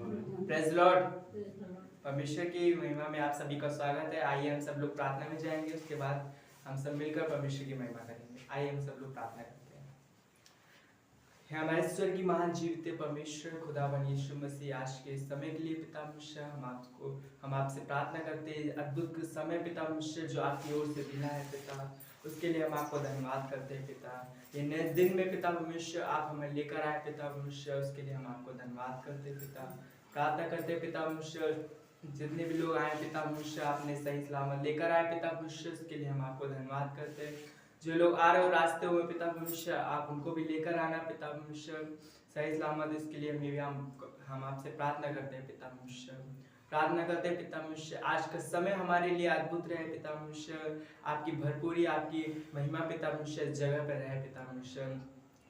Praise Lord. परमेश्वर की महिमा में आप सभी का स्वागत है। आइए हम सब लोग प्रार्थना में जाएंगे, उसके बाद हम सब मिलकर परमेश्वर की महिमा करेंगे। आइए हम सब लोग प्रार्थना करते हैं। हे हमारे ईश्वर की महान जीवित परमेश्वर खुदावन यीशु मसीह, आज के समय के लिए पिता परमेश्वर हम आपसे प्रार्थना करते हैं। अद्भुत समय पिता परमेश्वर जो आपकी ओर से मिला है पिता, उसके लिए हम आपको धन्यवाद करते हैं पिता। ये नए दिन में पिता परमेश्वर आप हमें लेकर आए पिता परमेश्वर, उसके लिए हम आपको धन्यवाद करते हैं पिता। प्रार्थना करते हैं पिता परमेश्वर, जितने भी लोग आए पिता परमेश्वर आपने सही सलामत लेकर आए पिता परमेश्वर, उसके लिए हम आपको धन्यवाद करते हैं। जो लोग आ रहे हो रास्ते हुए पिता परमेश्वर, आप उनको भी लेकर आना पिता परमेश्वर सही सलामत, इसके लिए हम आपसे प्रार्थना करते हैं पिता परमेश्वर। प्रार्थना करते हैं पिता परमेश्वर, आज का समय हमारे लिए अद्भुत रहे पिता परमेश्वर, आपकी भरपूरी आपकी महिमा पिता परमेश्वर इस जगह पर रहे पिता परमेश्वर।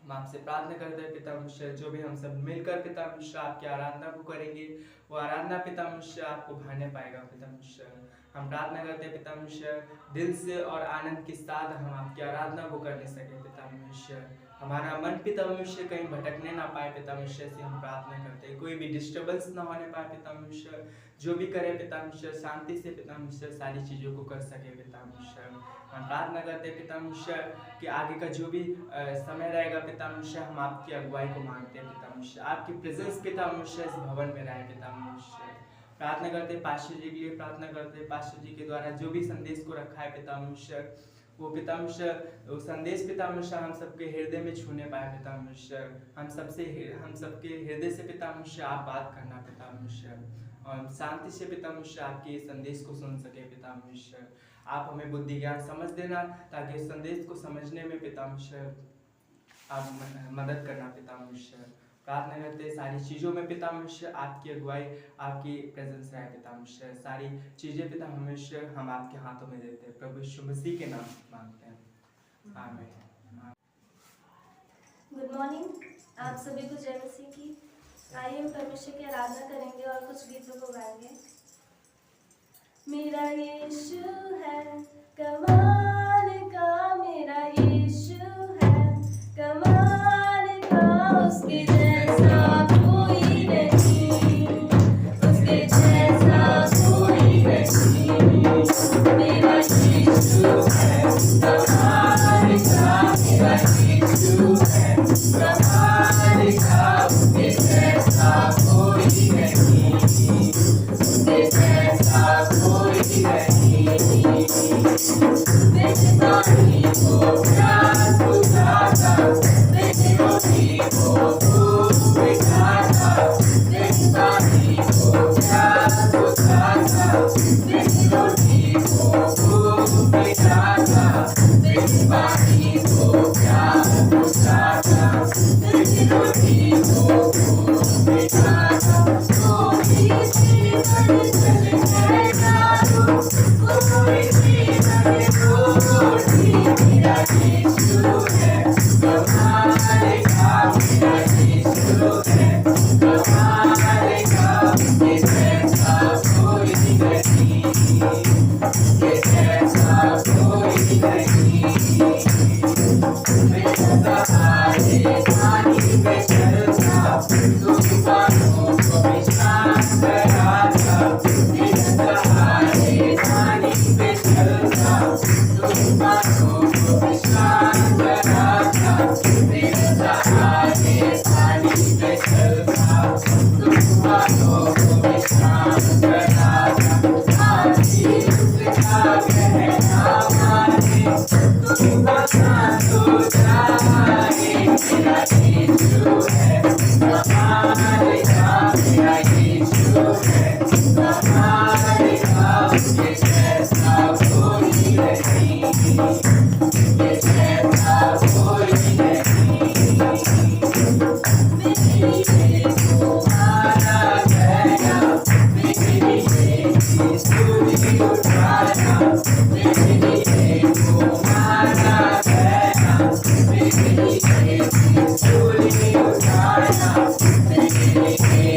हम आपसे प्रार्थना करते हैं पिता परमेश्वर, जो भी हम सब मिलकर पिता परमेश्वर आपकी आराधना को करेंगे, वो आराधना पिता परमेश्वर आपको भाने पाएगा पिता परमेश्वर। हम प्रार्थना करते हैं पिता परमेश्वर, दिल से और आनंद के साथ हम आपकी आराधना को करने सके पिता परमेश्वर। हमारा मन पिता परमेश्वर कहीं भटकने ना पाए पिता परमेश्वर से हम प्रार्थना करते हैं। कोई भी डिस्टर्बेंस ना होने पाए पिता परमेश्वर, जो भी करे पिता परमेश्वर शांति से पिता परमेश्वर सारी चीज़ों को कर सके पिता परमेश्वर। हम प्रार्थना करते हैं पिता परमेश्वर कि आगे का जो भी समय रहेगा पिता परमेश्वर, हम आपकी अगुवाई को मांगते हैं पिता परमेश्वर। आपकी प्रेजेंस पिता परमेश्वर इस भवन में रहे पिता परमेश्वर। प्रार्थना करते हैं पास्टर जी के लिए, प्रार्थना करते हैं पास्टर जी के द्वारा जो भी संदेश को रखा है पिता परमेश्वर, वो पिता परमेश्वर वो संदेश पिता परमेश्वर हम सबके हृदय में छूने पाए पिता परमेश्वर। हम सबके हृदय से पिता परमेश्वर आप बात करना पिता परमेश्वर, और शांति से पिता परमेश्वर आपके संदेश को सुन सके पिता परमेश्वर। आप हमें बुद्धि ज्ञान समझ देना, ताकि इस संदेश को समझने में पिता परमेश्वर आप मदद करना पिता परमेश्वर। प्रार्थना करते हैं सारी चीज़ों में पिता परमेश्वर आपकी अगुवाई आपकी प्रेजेंस रहे पिता परमेश्वर। सारी चीज़ें पिता परमेश्वर हम आपके हाथों में देते हैं, प्रभु यीशु मसीह के नाम मांगते हैं, आमीन। गुड मॉर्निंग, आप सभी को जय मसीह की। आइए हम परमेश्वर की आराधना करेंगे और कुछ गीतों को गाएंगे। मेरा यीशु है कमाल का, मेरा यीशु है कमाल का, उसके जैसा कोई नहीं, उसके जैसा कोई नहीं। मेरा यीशु है कमाल का, मेरा यीशु है कमाल का, उसके जैसा कोई नहीं, उसके जैसा कोई नहीं। बेचतानी को प्यार बुझाता, बेचतानी को भूख मिटाता, बेचतानी को प्यार बुझाता, बेचतानी को भूख मिटाता, बेचतानी को प्यार बुझाता, बेचतानी को भूख मिटाता। कोई जीवन जल जाएगा, कोई जीवन रोटी, मेरा यीशु है कमाल का, मेरा यीशु है कमाल का, ये जैसा कोई नहीं, ये जैसा कोई नहीं। मैं सहारे पानी पे चलता, तूफानों को भी शांत कराता, मैं सहारे पानी पे चलता, तूफानों को भी शांत कराता, मैं सहारे पानी पे चलता, तूफानों को भी शांत कराता। आधी उसका कहना माने, तूफान तो जाए, मेरा यीशु है कमाल का, मेरा यीशु है कमाल का, ये जैसा कोई नहीं, ये जैसा कोई नहीं। मेरे लिए तुम्हारा गया, मेरे लिए स्तुति उठाया, मेरे लिए तुम्हारा गया, मेरे लिए स्तुति उठाया, मेरे लिए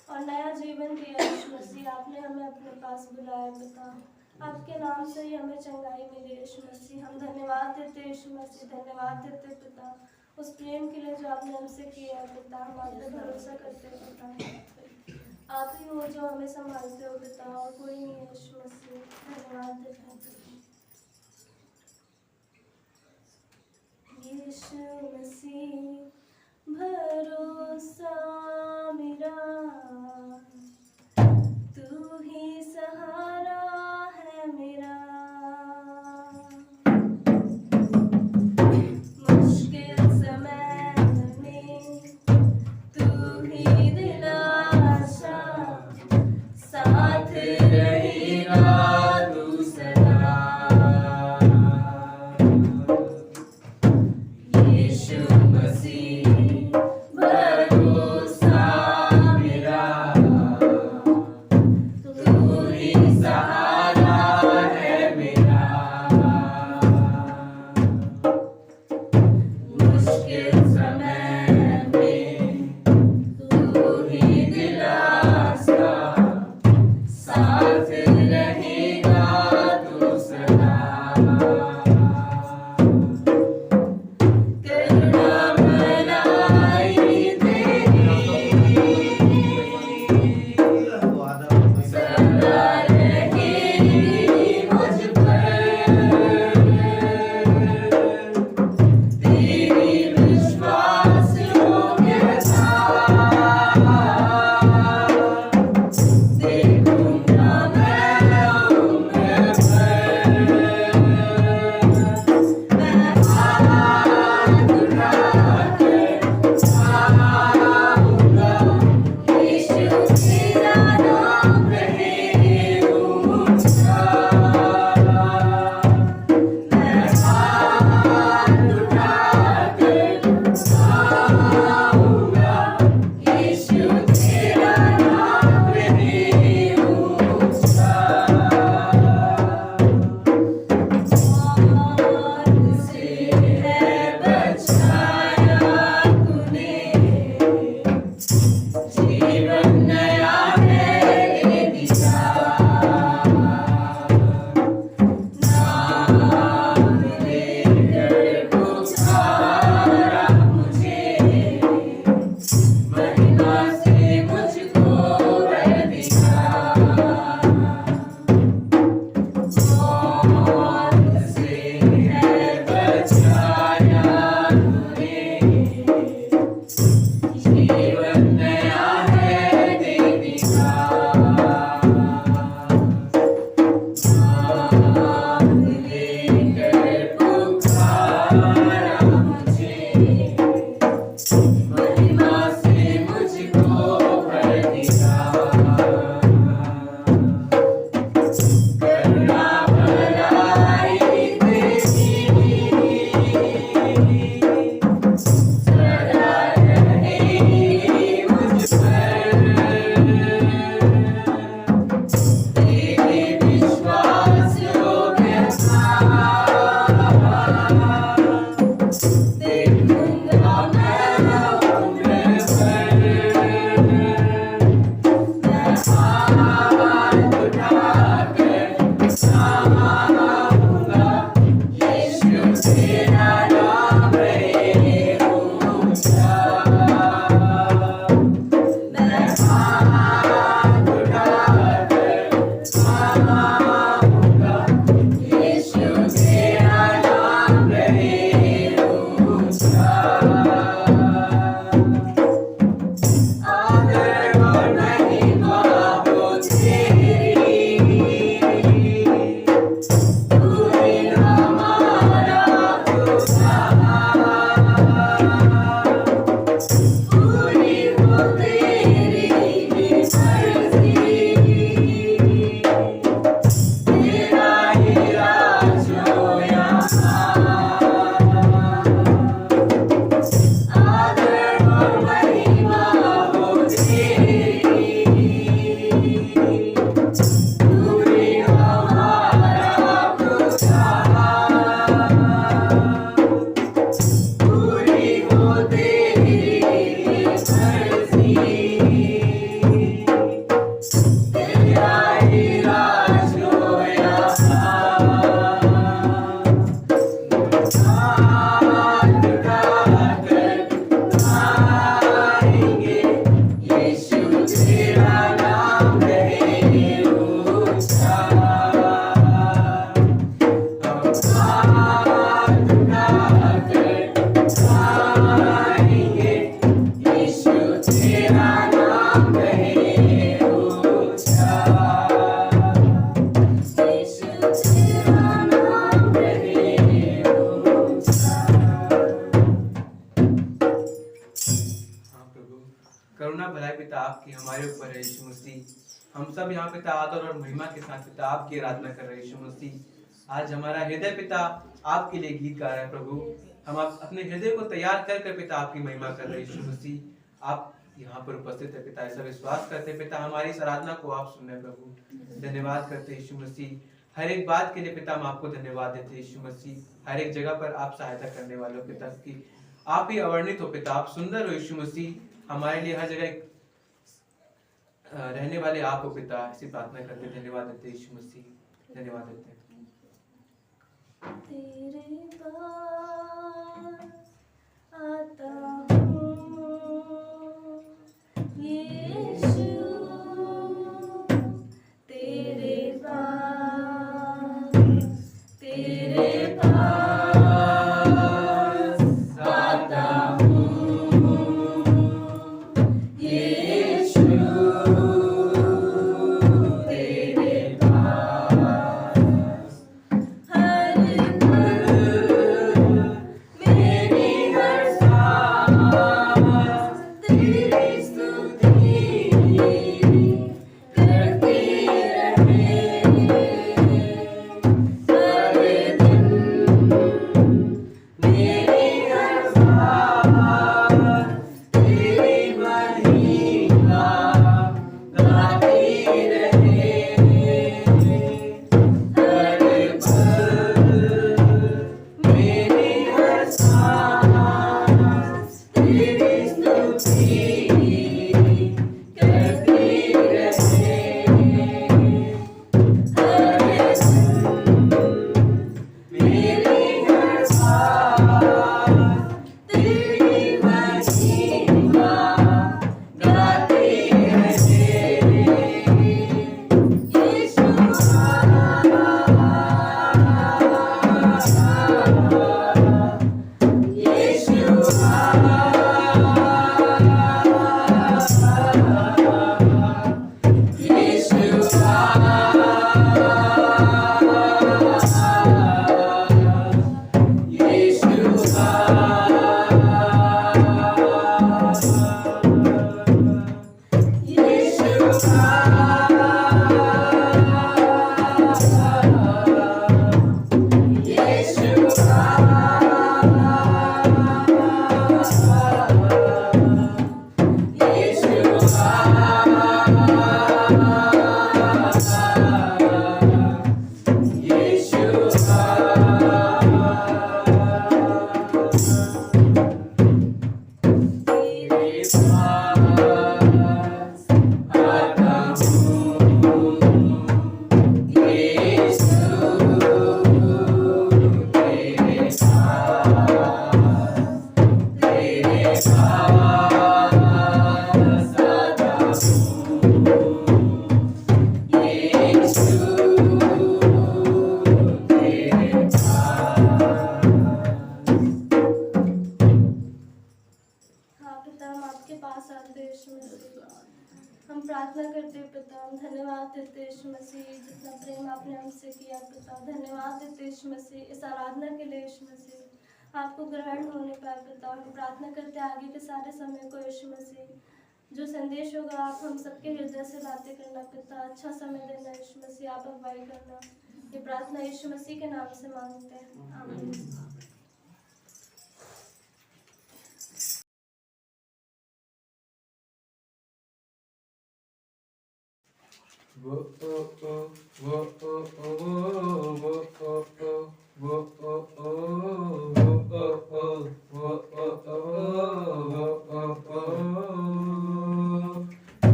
और नया जीवन दिया यीशु मसीह। आपने हमें अपने पास बुलाया पिता, आपके नाम से ही हमें चंगाई मिली यीशु मसीह। हम धन्यवाद देते यीशु मसीह, धन्यवाद देते पिता उस प्रेम के लिए जो आपने हमसे किया है पिता। हम आप पे भरोसा करते हैं पिता, आप ही हो जो हमें संभालते हो पिता, और कोई नहीं है यीशु मसीह। धन्यवाद देते हैं यीशु मसीह, भरोसा मेरा, तू ही सहारा है मेरा। मुश्किल समय में तू ही दिलासा, साथ रहेगा तू सदा। यीशु मसीह, भरोसा मेरा, तू सब यहाँ पिता आदर और महिमा के साथ पिता आपकी आराधना कर रहे हैं यीशु मसीह। आज हमारा हृदय पिता आपके लिए गीत गा रहा है प्रभु। हम अपने हृदय को तैयार कर कर पिता आपकी महिमा कर रहे हैं यीशु मसीह। आप यहाँ पर उपस्थित है पिता, ऐसा विश्वास करते पिता हमारी इस आराधना को आप सुन रहे प्रभु। धन्यवाद करते यीशु मसीह, हर एक बात के लिए पिता हम आपको धन्यवाद देते यीशु मसीह। हर एक जगह पर आप सहायता करने वाले हो पिता की, आप ही अवर्णित हो पिता, आप सुंदर हो यीशु मसीह। हमारे लिए हर जगह रहने वाले आप हो पिता, ऐसी प्रार्थना करते धन्यवाद देते यीशु मसीह, धन्यवाद देते। तेरे पास आता हूँ यीशु, तेरे पास आता हूँ यीशु, तेरे पास हर पल मेरी हर सांस तेरी स्तुति करती रहे। हर दिन मेरी हर सांस तेरी महिमा गाती रहे। हर पल मेरी हर सांस तेरी स्तुति करती रहे। हर दिन मेरी हर सांस तेरी महिमा गाती रहे। यीशु हाँ पिता, हम आपके पास आते हैं यीशु मसीह। हम प्रार्थना करते हैं पिता, हम धन्यवाद देते हैं यीशु मसीह, जितना प्रेम आपने हमसे किया पिता। धन्यवाद देते हैं यीशु मसीह इस आराधना के लिए यीशु मसीह, आपको ग्रहण होने पाए पिता। हम प्रार्थना करते हैं आगे के सारे समय को यीशु मसीह, जो संदेश होगा आप हम सबके हृदय से बातें करना पिता। अच्छा समय देना यीशु मसीह, आप अगुवाई करना। ये प्रार्थना यीशु मसीह के नाम से मांगते हैं, आमीन।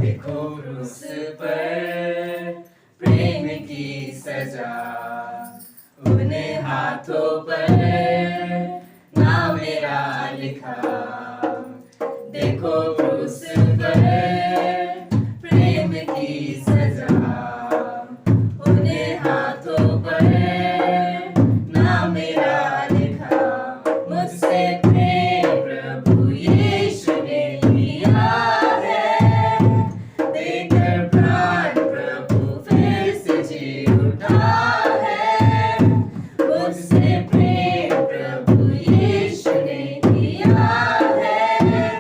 देखो क्रूस पर प्रेम की सजा, उन्हें हाथों पर नाम मेरा लिखा। देखो क्रूस पर प्रेम की सजा, उन्हें हाथों पर नाम मेरा लिखा। मुझसे प्रेम प्रभु यीशु ने लिया है, देकर प्राण प्रभु फिर से जी उठा है। मुझसे प्रेम प्रभु यीशु ने लिया है,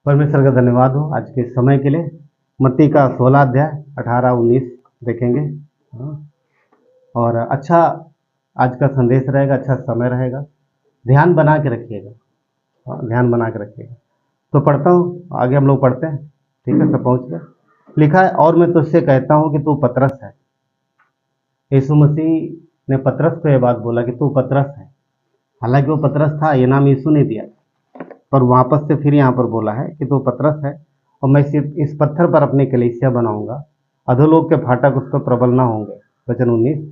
परमेश्वर का धन्यवाद हो आज के समय के लिए। मत्ती का 16 अध्याय 18-19 देखेंगे। और अच्छा आज का संदेश रहेगा, अच्छा समय रहेगा, ध्यान बना के रखिएगा, ध्यान बना के रखिएगा। तो पढ़ता हूँ, आगे हम लोग पढ़ते हैं, ठीक है। सब पहुँच गए। लिखा है, और मैं तुझसे कहता हूँ कि तू पतरस है। यीशु मसीह ने पतरस को यह बात बोला कि तू पतरस है। हालांकि वो पतरस था, ये नाम यीशु ने दिया, पर वापस से फिर यहाँ पर बोला है कि तू पतरस है और मैं सिर्फ इस पत्थर पर अपनी कलीसिया बनाऊंगा, अधोलोक के फाटक उस पर प्रबल न होंगे। वचन 19,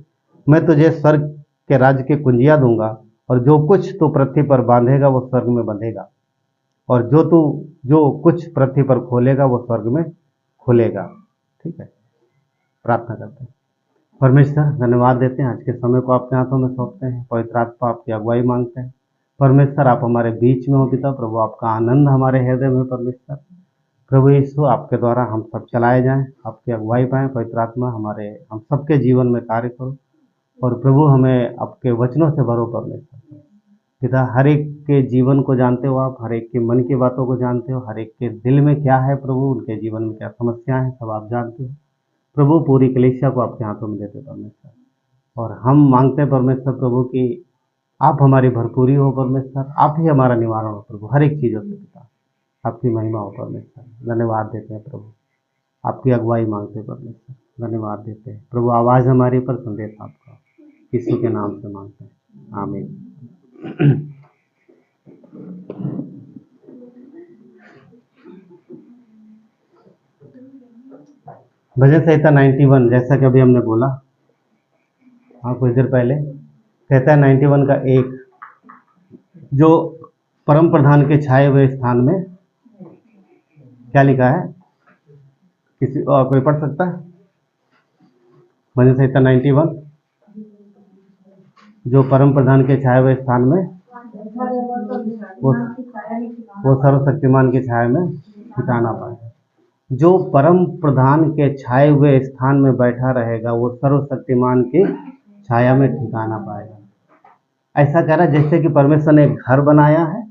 मैं तुझे स्वर्ग के राज्य की कुंजियाँ दूंगा और जो कुछ तू पृथ्वी पर बांधेगा वो स्वर्ग में बंधेगा, और जो कुछ पृथ्वी पर खोलेगा वो स्वर्ग में खुलेगा। ठीक है, प्रार्थना करते हैं। परमेश्वर धन्यवाद देते हैं, आज के समय को आपके हाथों में सौंपते हैं। पवित्र आत्मा आपकी अगुवाई मांगते हैं। परमेश्वर आप हमारे बीच में हो पिता प्रभु, आपका आनंद हमारे हृदय में। परमेश्वर प्रभु यीशु आपके द्वारा हम सब चलाए जाएं, आपकी अगुवाई पाएं। पवित्र आत्मा हम सबके जीवन में कार्य करो, और प्रभु हमें आपके वचनों से भरो। परमेश्वर पिता, हर एक के जीवन को जानते हो आप, हर एक के मन की बातों को जानते हो, हर एक के दिल में क्या है प्रभु, उनके जीवन में क्या समस्याएं हैं, सब आप जानते हो प्रभु। पूरी कलीसिया को आपके हाथों में देते परमेश्वर, और हम मांगते हैं परमेश्वर प्रभु कि आप हमारी भरपूरी हो परमेश्वर, आप ही हमारा निवारण हो प्रभु, हर एक चीज़ों से पिता आपकी महिमा हो परमेश्वर। धन्यवाद देते हैं प्रभु, आपकी अगुवाई मांगते हैं परमेश्वर, धन्यवाद देते हैं प्रभु। आवाज़ हमारी पर, संदेश आपका, यीशु के नाम से मांगते हैं, आमीन। भजन संहिता 91, जैसा कि अभी हमने बोला कुछ देर पहले, कहता है 91 का 1, जो परम प्रधान के छाए हुए स्थान में, क्या लिखा है? किसी कोई पढ़ सकता है? भजन संहिता 91, जो परम प्रधान के छाए हुए स्थान में, वो सर्वशक्तिमान की छाया में ठिकाना पाए। जो परम प्रधान के छाए हुए स्थान में बैठा रहेगा वो सर्वशक्तिमान की छाया में ठिकाना पाएगा। ऐसा कह रहा है जैसे कि परमेश्वर ने एक घर बनाया है,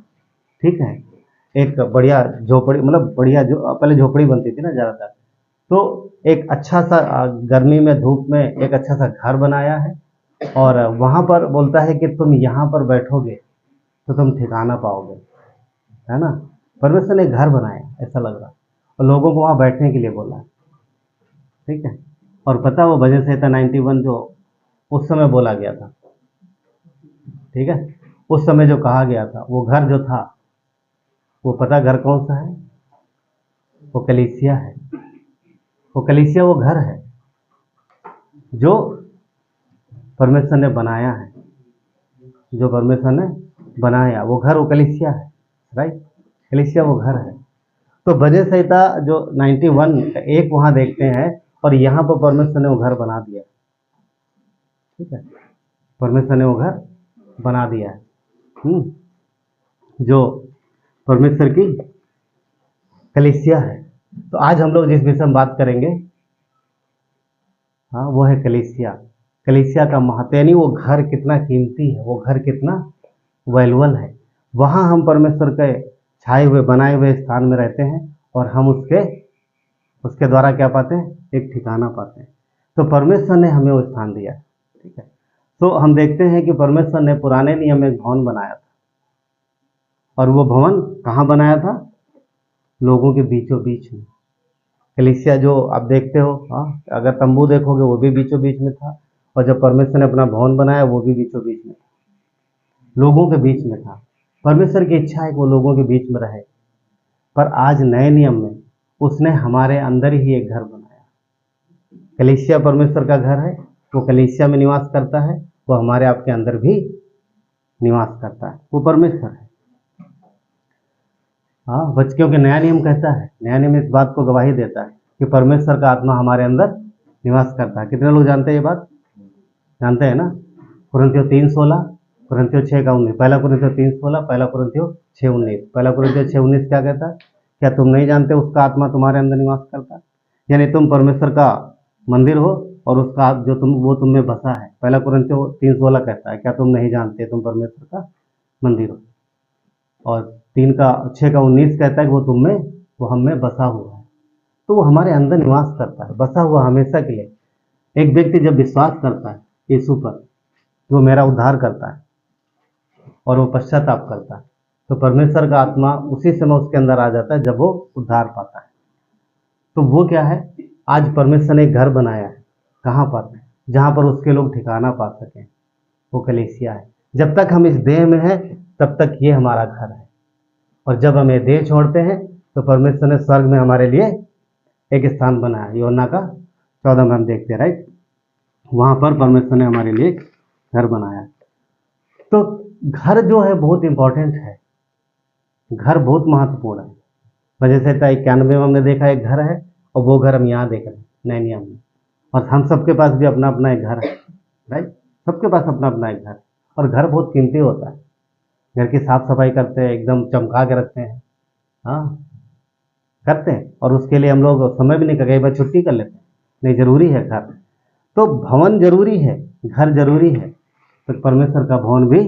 ठीक है, एक बढ़िया झोपड़ी, मतलब बढ़िया, जो पहले झोपड़ी बनती थी ना ज़्यादातर, तो एक अच्छा सा गर्मी में धूप में एक अच्छा सा घर बनाया है, और वहाँ पर बोलता है कि तुम यहाँ पर बैठोगे तो तुम ठिकाना पाओगे, है ना। परमेश्वर ने एक घर बनाया, ऐसा लग रहा, और लोगों को वहाँ बैठने के लिए बोला है, ठीक है। और पता वो भजन संहिता 91 जो उस समय बोला गया था, ठीक है, उस समय जो कहा गया था, वो घर जो था, वो पता घर कौन सा है? वो कलीसिया है। वो कलीसिया वो घर है जो परमेश्वर ने बनाया है, जो परमेश्वर ने बनाया, वो घर वो कलीसिया है, राइट। कलीसिया वो घर है। तो भजन संहिता जो 91 का 1 वहाँ देखते हैं, और यहाँ पर परमेश्वर ने वो घर बना दिया, ठीक है, परमेश्वर ने वो घर बना दिया है, जो परमेश्वर की कलीसिया है। तो आज हम लोग जिस विषय में बात करेंगे, हाँ, वो है कलीसिया। कलीसिया का महत्व, यानी वो घर कितना कीमती है, वो घर कितना वैल्यूएबल है, वहाँ हम परमेश्वर के छाए हुए बनाए हुए स्थान में रहते हैं और हम उसके द्वारा क्या पाते हैं, एक ठिकाना पाते हैं। तो परमेश्वर ने हमें वो स्थान दिया है, ठीक है। तो हम देखते हैं कि परमेश्वर ने पुराने नियम में एक भवन बनाया था, और वो भवन कहाँ बनाया था, लोगों के बीचों बीच में। कलीसिया जो आप देखते हो, हाँ, अगर तंबू देखोगे वो भी बीचों बीच में था, और जब परमेश्वर ने अपना भवन बनाया वो भी बीचों बीच में था, लोगों के बीच में था। परमेश्वर की इच्छा है कि वो लोगों के बीच में रहे, पर आज नए नियम में उसने हमारे अंदर ही एक घर बनाया। कलीसिया परमेश्वर का घर है, वो कलीसिया में निवास करता है, वो हमारे आपके अंदर भी निवास करता है, वो परमेश्वर है। हाँ, क्योंकि नया नियम कहता है, नया नियम इस बात को गवाही देता है कि परमेश्वर का आत्मा हमारे अंदर निवास करता है। कितने लोग जानते हैं ये बात? जानते हैं ना? कुरिन्थियों 3:16, कुरिन्थियों 6:19, पहला कुरिन्थियों 3:16, पहला कुरिन्थियों 6:19। पहला कुरिन्थियों 6:19 क्या कहता है? क्या तुम नहीं जानते उसका आत्मा तुम्हारे अंदर निवास करता है? यानी तुम परमेश्वर का मंदिर हो और उसका वो तुम में बसा है। पहला कुरिन्थियों 3:16 कहता है, क्या तुम नहीं जानते तुम परमेश्वर का मंदिर हो? और 6:19 कहता है कि वो हम में बसा हुआ है। तो वो हमारे अंदर निवास करता है, बसा हुआ हमेशा के लिए। एक व्यक्ति जब विश्वास करता है यीशु पर, वो मेरा उद्धार करता है और वो पश्चाताप करता है, तो परमेश्वर का आत्मा उसी समय उसके अंदर आ जाता है जब वो उद्धार पाता है। तो वो क्या है, आज परमेश्वर ने एक घर बनाया है, कहाँ पर? जहाँ पर उसके लोग ठिकाना पा सकें, वो कलीसिया है। जब तक हम इस देह में हैं तब तक ये हमारा घर है, और जब हम ये देह छोड़ते हैं तो परमेश्वर ने स्वर्ग में हमारे लिए एक स्थान बनाया। यूहन्ना का 14 में हम देखते हैं, राइट? वहाँ पर परमेश्वर ने हमारे लिए एक घर बनाया। तो घर जो है बहुत इंपॉर्टेंट है, घर बहुत महत्वपूर्ण है। वजह से 91 में हमने देखा एक घर है, और वो घर हम यहाँ देख रहे हैं नए नियम में। और हम सबके पास भी अपना अपना एक घर है, राइट? सबके पास अपना अपना एक घर, और घर बहुत कीमती होता है। घर की साफ सफाई करते हैं, एकदम चमका के रखते हैं, हाँ करते हैं, और उसके लिए हम लोग समय भी नहीं कर, कई बार छुट्टी कर लेते हैं। नहीं, जरूरी है घर। तो भवन जरूरी है, घर जरूरी है, तो परमेश्वर का भवन भी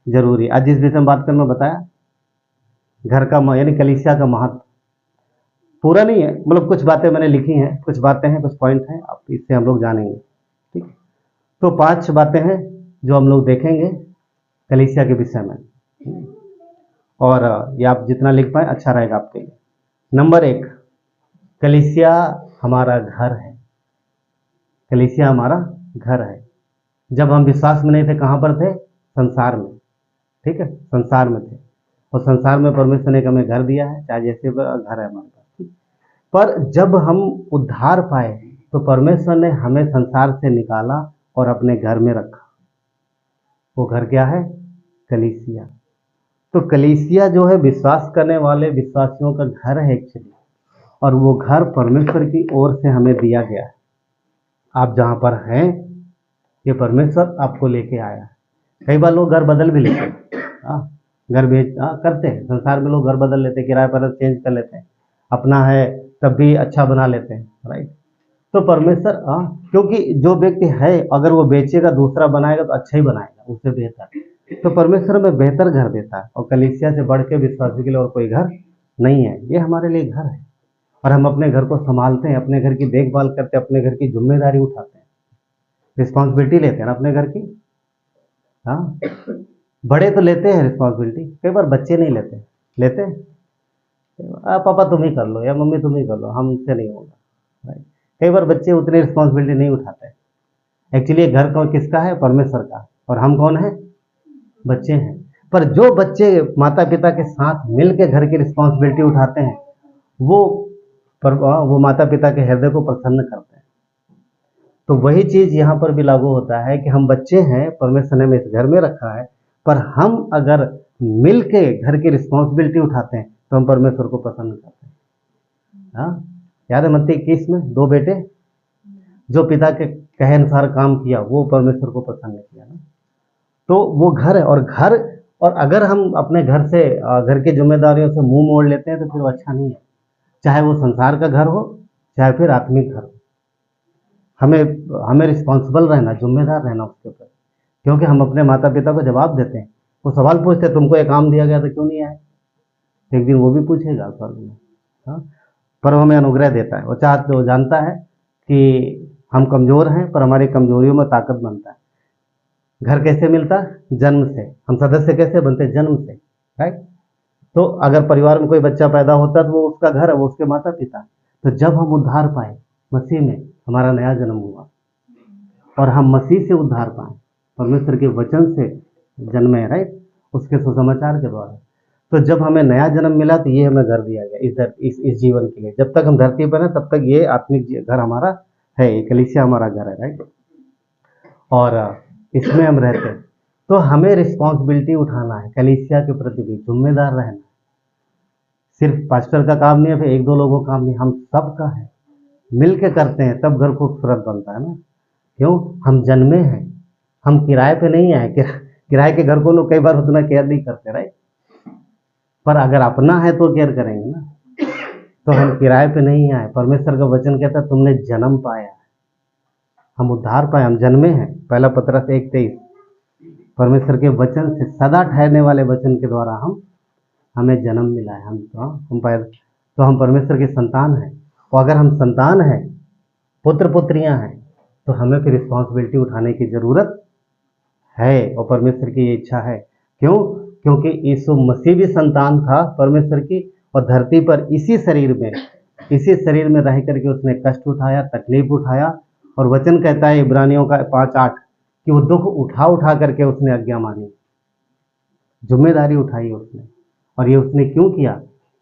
जरूरी है। आज जिस विषय में बात करना बताया, घर का यानी कलीसिया का महत्व पूरा नहीं है, मतलब कुछ बातें मैंने लिखी हैं, कुछ बातें हैं, कुछ पॉइंट हैं, अब इससे हम लोग जानेंगे, ठीक। तो 5 बातें हैं जो हम लोग देखेंगे कलीसिया के विषय में, और ये आप जितना लिख पाए अच्छा रहेगा आपके लिए। नंबर 1, कलीसिया हमारा घर है। कलीसिया हमारा घर है। जब हम विश्वास में नहीं थे, कहाँ पर थे? संसार में, ठीक है, संसार में थे, और संसार में परमेश्वर ने हमें घर दिया है, चाहे जैसे घर है हमारे पास, ठीक। पर जब हम उद्धार पाए तो परमेश्वर ने हमें संसार से निकाला और अपने घर में रखा। वो घर क्या है? कलीसिया। तो कलीसिया जो है विश्वास करने वाले विश्वासियों का घर है एक्चुअली, और वो घर परमेश्वर की ओर से हमें दिया गया है। आप जहाँ पर हैं, ये परमेश्वर आपको लेके आया है। कई बार लोग घर बदल भी लेते हैं, घर बेच करते हैं। संसार में लोग घर बदल लेते हैं, किराए पर चेंज कर लेते हैं, अपना है तब भी अच्छा बना लेते हैं, राइट? तो परमेश्वर क्योंकि जो व्यक्ति है अगर वो बेचेगा दूसरा बनाएगा तो अच्छा ही बनाएगा, उससे बेहतर। तो परमेश्वर में बेहतर घर देता है, और कलीसिया से बढ़ के विश्वासी के लिए और कोई घर नहीं है। ये हमारे लिए घर है, और हम अपने घर को संभालते हैं, अपने घर की देखभाल करते हैं, अपने घर की जिम्मेदारी उठाते हैं, रिस्पॉन्सिबिलिटी लेते हैं अपने घर की। हाँ, बड़े तो लेते हैं रिस्पॉन्सिबिलिटी, कई बार बच्चे नहीं लेते हैं, पापा तुम ही कर लो या मम्मी तुम ही कर लो, हमसे नहीं होगा, राइट? कई बार बच्चे उतनी रिस्पॉन्सिबिलिटी नहीं उठाते। एक्चुअली घर कौन किसका है? परमेश्वर का, और हम कौन है? बच्चे हैं। पर जो बच्चे माता पिता के साथ मिल के घर की रिस्पॉन्सिबिलिटी उठाते हैं, वो माता पिता के हृदय को प्रसन्न करते हैं। तो वही चीज यहाँ पर भी लागू होता है कि हम बच्चे हैं, परमेश्वर ने हमें इस घर में रखा है, पर हम अगर मिल के घर की रिस्पॉन्सिबिलिटी उठाते हैं तो हम परमेश्वर को प्रसन्न करते हैं। हाँ, याद है मत्ती 21 में 2 बेटे जो पिता के कहे अनुसार काम किया, वो परमेश्वर को प्रसन्न किया ना। तो वो घर है, और अगर हम अपने घर से घर की जिम्मेदारियों से मुंह मोड़ लेते हैं तो फिर वो अच्छा नहीं है, चाहे वो संसार का घर हो चाहे फिर आत्मिक घर हो। हमें रिस्पॉन्सिबल रहना, जिम्मेदार रहना उसके ऊपर, क्योंकि हम अपने माता पिता को जवाब देते हैं वो सवाल पूछते तुमको ये काम दिया गया था क्यों नहीं आए, एक दिन वो भी पूछेगा स्वर्ग में। हाँ, पर हमें अनुग्रह देता है, वो जानता है कि हम कमज़ोर हैं, पर हमारी कमजोरियों में ताकत बनता है। घर कैसे मिलता? जन्म से। हम सदस्य कैसे बनते? जन्म से, राइट। तो अगर परिवार में कोई बच्चा पैदा होता है तो वो उसका घर है, वो उसके माता पिता। तो जब हम उद्धार पाए मसीह में, हमारा नया जन्म हुआ और हम मसीह से उद्धार पाए, परमेश्वर के वचन से जन्मे, राइट, उसके सुसमाचार के द्वारा। तो जब हमें नया जन्म मिला तो ये हमें घर दिया गया इस जीवन के लिए। जब तक हम धरती पर हैं तब तक ये आत्मिक घर हमारा है, ये कलीसिया हमारा घर है, राइट, और इसमें हम रहते हैं। तो हमें रिस्पॉन्सिबिलिटी उठाना है, कलीसिया के प्रति भी जिम्मेदार रहना। सिर्फ पास्टर का काम नहीं है, फिर एक दो लोगों का काम नहीं, हम सब का है। मिल के करते हैं तब घर खूबसूरत बनता है ना। क्यों? हम जन्मे हैं, हम किराए पे नहीं आए। किराए के घर को लोग कई बार उतना केयर नहीं करते, राइट, पर अगर अपना है तो केयर करेंगे ना। तो हम किराए पे नहीं आए। परमेश्वर का वचन कहता है तुमने जन्म पाया है, हम उद्धार पाए, हम जन्मे हैं। पहला पत्रस 1:23। परमेश्वर के वचन से, सदा ठहरने वाले वचन के द्वारा हमें जन्म मिला है। हम परमेश्वर के संतान हैं। और अगर हम संतान हैं, पुत्र पुत्रियां हैं, तो हमें फिर रिस्पॉन्सिबिलिटी उठाने की जरूरत है। और परमेश्वर की ये इच्छा है। क्यों? क्योंकि यीशु मसीह भी संतान था परमेश्वर की, और धरती पर इसी शरीर में रह करके उसने कष्ट उठाया, तकलीफ उठाया। और वचन कहता है इब्रानियों का 5:8 कि वो दुख उठा करके उसने आज्ञा मानी, जिम्मेदारी उठाई उसने। और ये उसने क्यों किया?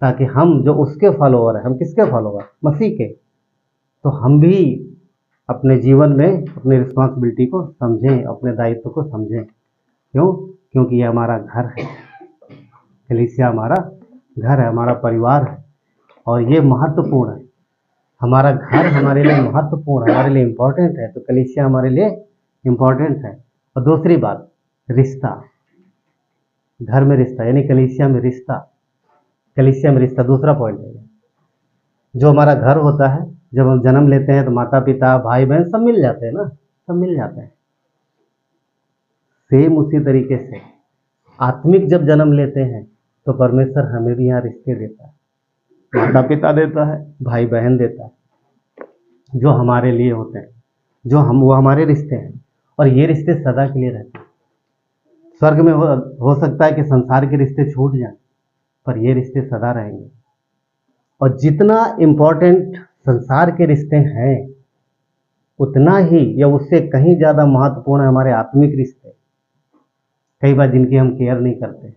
ताकि हम जो उसके फॉलोअर हैं, हम किसके फॉलोअर? मसीह के। तो हम भी अपने जीवन में अपनी रिस्पॉन्सिबिलिटी को समझें, अपने दायित्व को समझें। क्यों? क्योंकि ये हमारा घर है, कलीसिया हमारा घर है, हमारा परिवार है, और ये महत्वपूर्ण है। हमारा घर हमारे लिए महत्वपूर्ण है, हमारे लिए इम्पोर्टेंट है। तो कलीसिया हमारे लिए इम्पोर्टेंट है। और दूसरी बात, रिश्ता, घर में रिश्ता, यानी कलीसिया में रिश्ता। कलीसिया में रिश्ता दूसरा पॉइंट है। जो हमारा घर होता है, जब हम जन्म लेते हैं तो माता पिता, भाई बहन सब मिल जाते हैं ना, सब मिल जाते हैं। सेम उसी तरीके से आत्मिक जब जन्म लेते हैं तो परमेश्वर हमें भी यहाँ रिश्ते देता है, माता पिता देता है, भाई बहन देता है, जो हमारे लिए होते हैं, वो हमारे रिश्ते हैं। और ये रिश्ते सदा के लिए रहते हैं। स्वर्ग में हो सकता है कि संसार के रिश्ते छूट जाएं, पर ये रिश्ते सदा रहेंगे। और जितना इम्पोर्टेंट संसार के रिश्ते हैं, उतना ही या उससे कहीं ज़्यादा महत्वपूर्ण है हमारे आत्मिक रिश्ते। कई बार जिनकी हम केयर नहीं करते,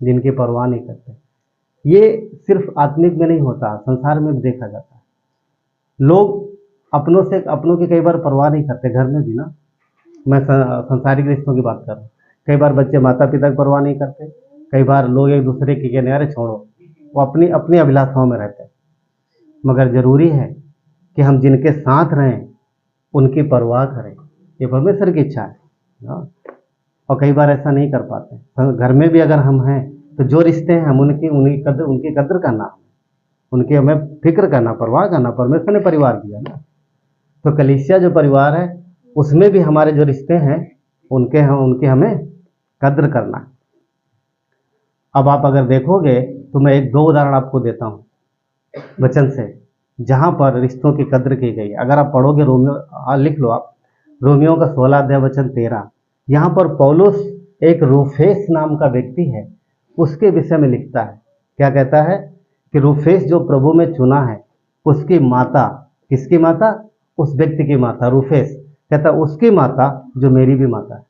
जिनकी परवाह नहीं करते। ये सिर्फ आत्मिक में नहीं होता, संसार में भी देखा जाता है। लोग अपनों की कई बार परवाह नहीं करते, घर में भी ना। मैं संसारिक रिश्तों की बात कर रहा हूँ। कई बार बच्चे माता पिता की परवाह नहीं करते, कई बार लोग एक दूसरे की कहने अरे छोड़ो, वो अपनी अपनी अभिलाषाओं में रहते हैं। मगर जरूरी है कि हम जिनके साथ रहें उनकी परवाह करें, ये परमेश्वर की इच्छा है ना। और कई बार ऐसा नहीं कर पाते। घर में भी अगर हम हैं तो जो रिश्ते हैं हम उनकी कदर करना, उनकी हमें फिक्र करना, परवाह करना। परमेश्वर ने परिवार दिया ना। तो कलीसिया जो परिवार है उसमें भी हमारे जो रिश्ते हैं उनके हमें कद्र करना। अब आप अगर देखोगे तो मैं 1-2 उदाहरण आपको देता हूँ वचन से, जहाँ पर रिश्तों की कद्र की गई है। अगर आप पढ़ोगे रोमियो, लिख लो आप, रोमियो का 16 अध्याय वचन 13। यहाँ पर पौलुस एक रूफेस नाम का व्यक्ति है, उसके विषय में लिखता है। क्या कहता है कि रूफेस जो प्रभु में चुना है, उसकी माता, किसकी माता? उस व्यक्ति की माता रूफेस। कहता उसकी माता जो मेरी भी माता है।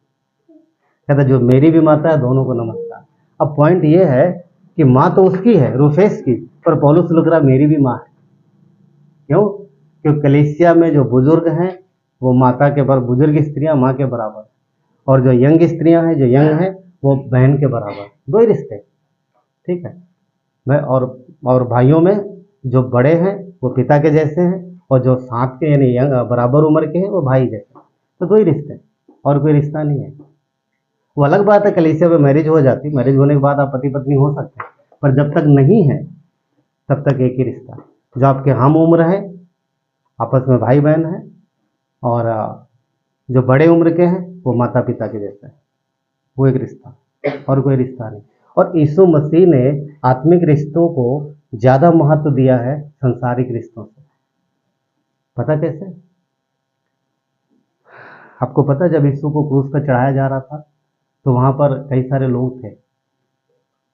कहता जो मेरी भी माता है, दोनों को नमस्कार। अब पॉइंट ये है कि माँ तो उसकी है, रूफेस की, पर पौलुस लिख रहा मेरी भी माँ है। क्यों? क्योंकि कलीसिया में जो बुजुर्ग हैं वो माता के बराबर, बुजुर्ग स्त्रियां माँ के बराबर, और जो यंग स्त्रियां हैं, जो यंग हैं, वो बहन के बराबर। दो ही रिश्ते, ठीक है। मैं और भाइयों में जो बड़े हैं वो पिता के जैसे हैं, और जो साथ के यानी यंग बराबर उम्र के हैं वो भाई जैसे। तो दो ही रिश्ते, और कोई रिश्ता नहीं है। वो अलग बात है कलीसिया में मैरिज हो जाती, मैरिज होने के बाद आप पति पत्नी हो सकते हैं, पर जब तक नहीं है तब तक एक ही रिश्ता। जो आपके हम उम्र है, आपस में भाई बहन है, और जो बड़े उम्र के हैं वो माता पिता के जैसे है, वो एक रिश्ता। और कोई रिश्ता नहीं। और यीशु मसीह ने आत्मिक रिश्तों को ज़्यादा महत्व दिया है संसारिक रिश्तों से। पता कैसे? आपको पता जब यीशु को क्रूस पर चढ़ाया जा रहा था तो वहाँ पर कई सारे लोग थे।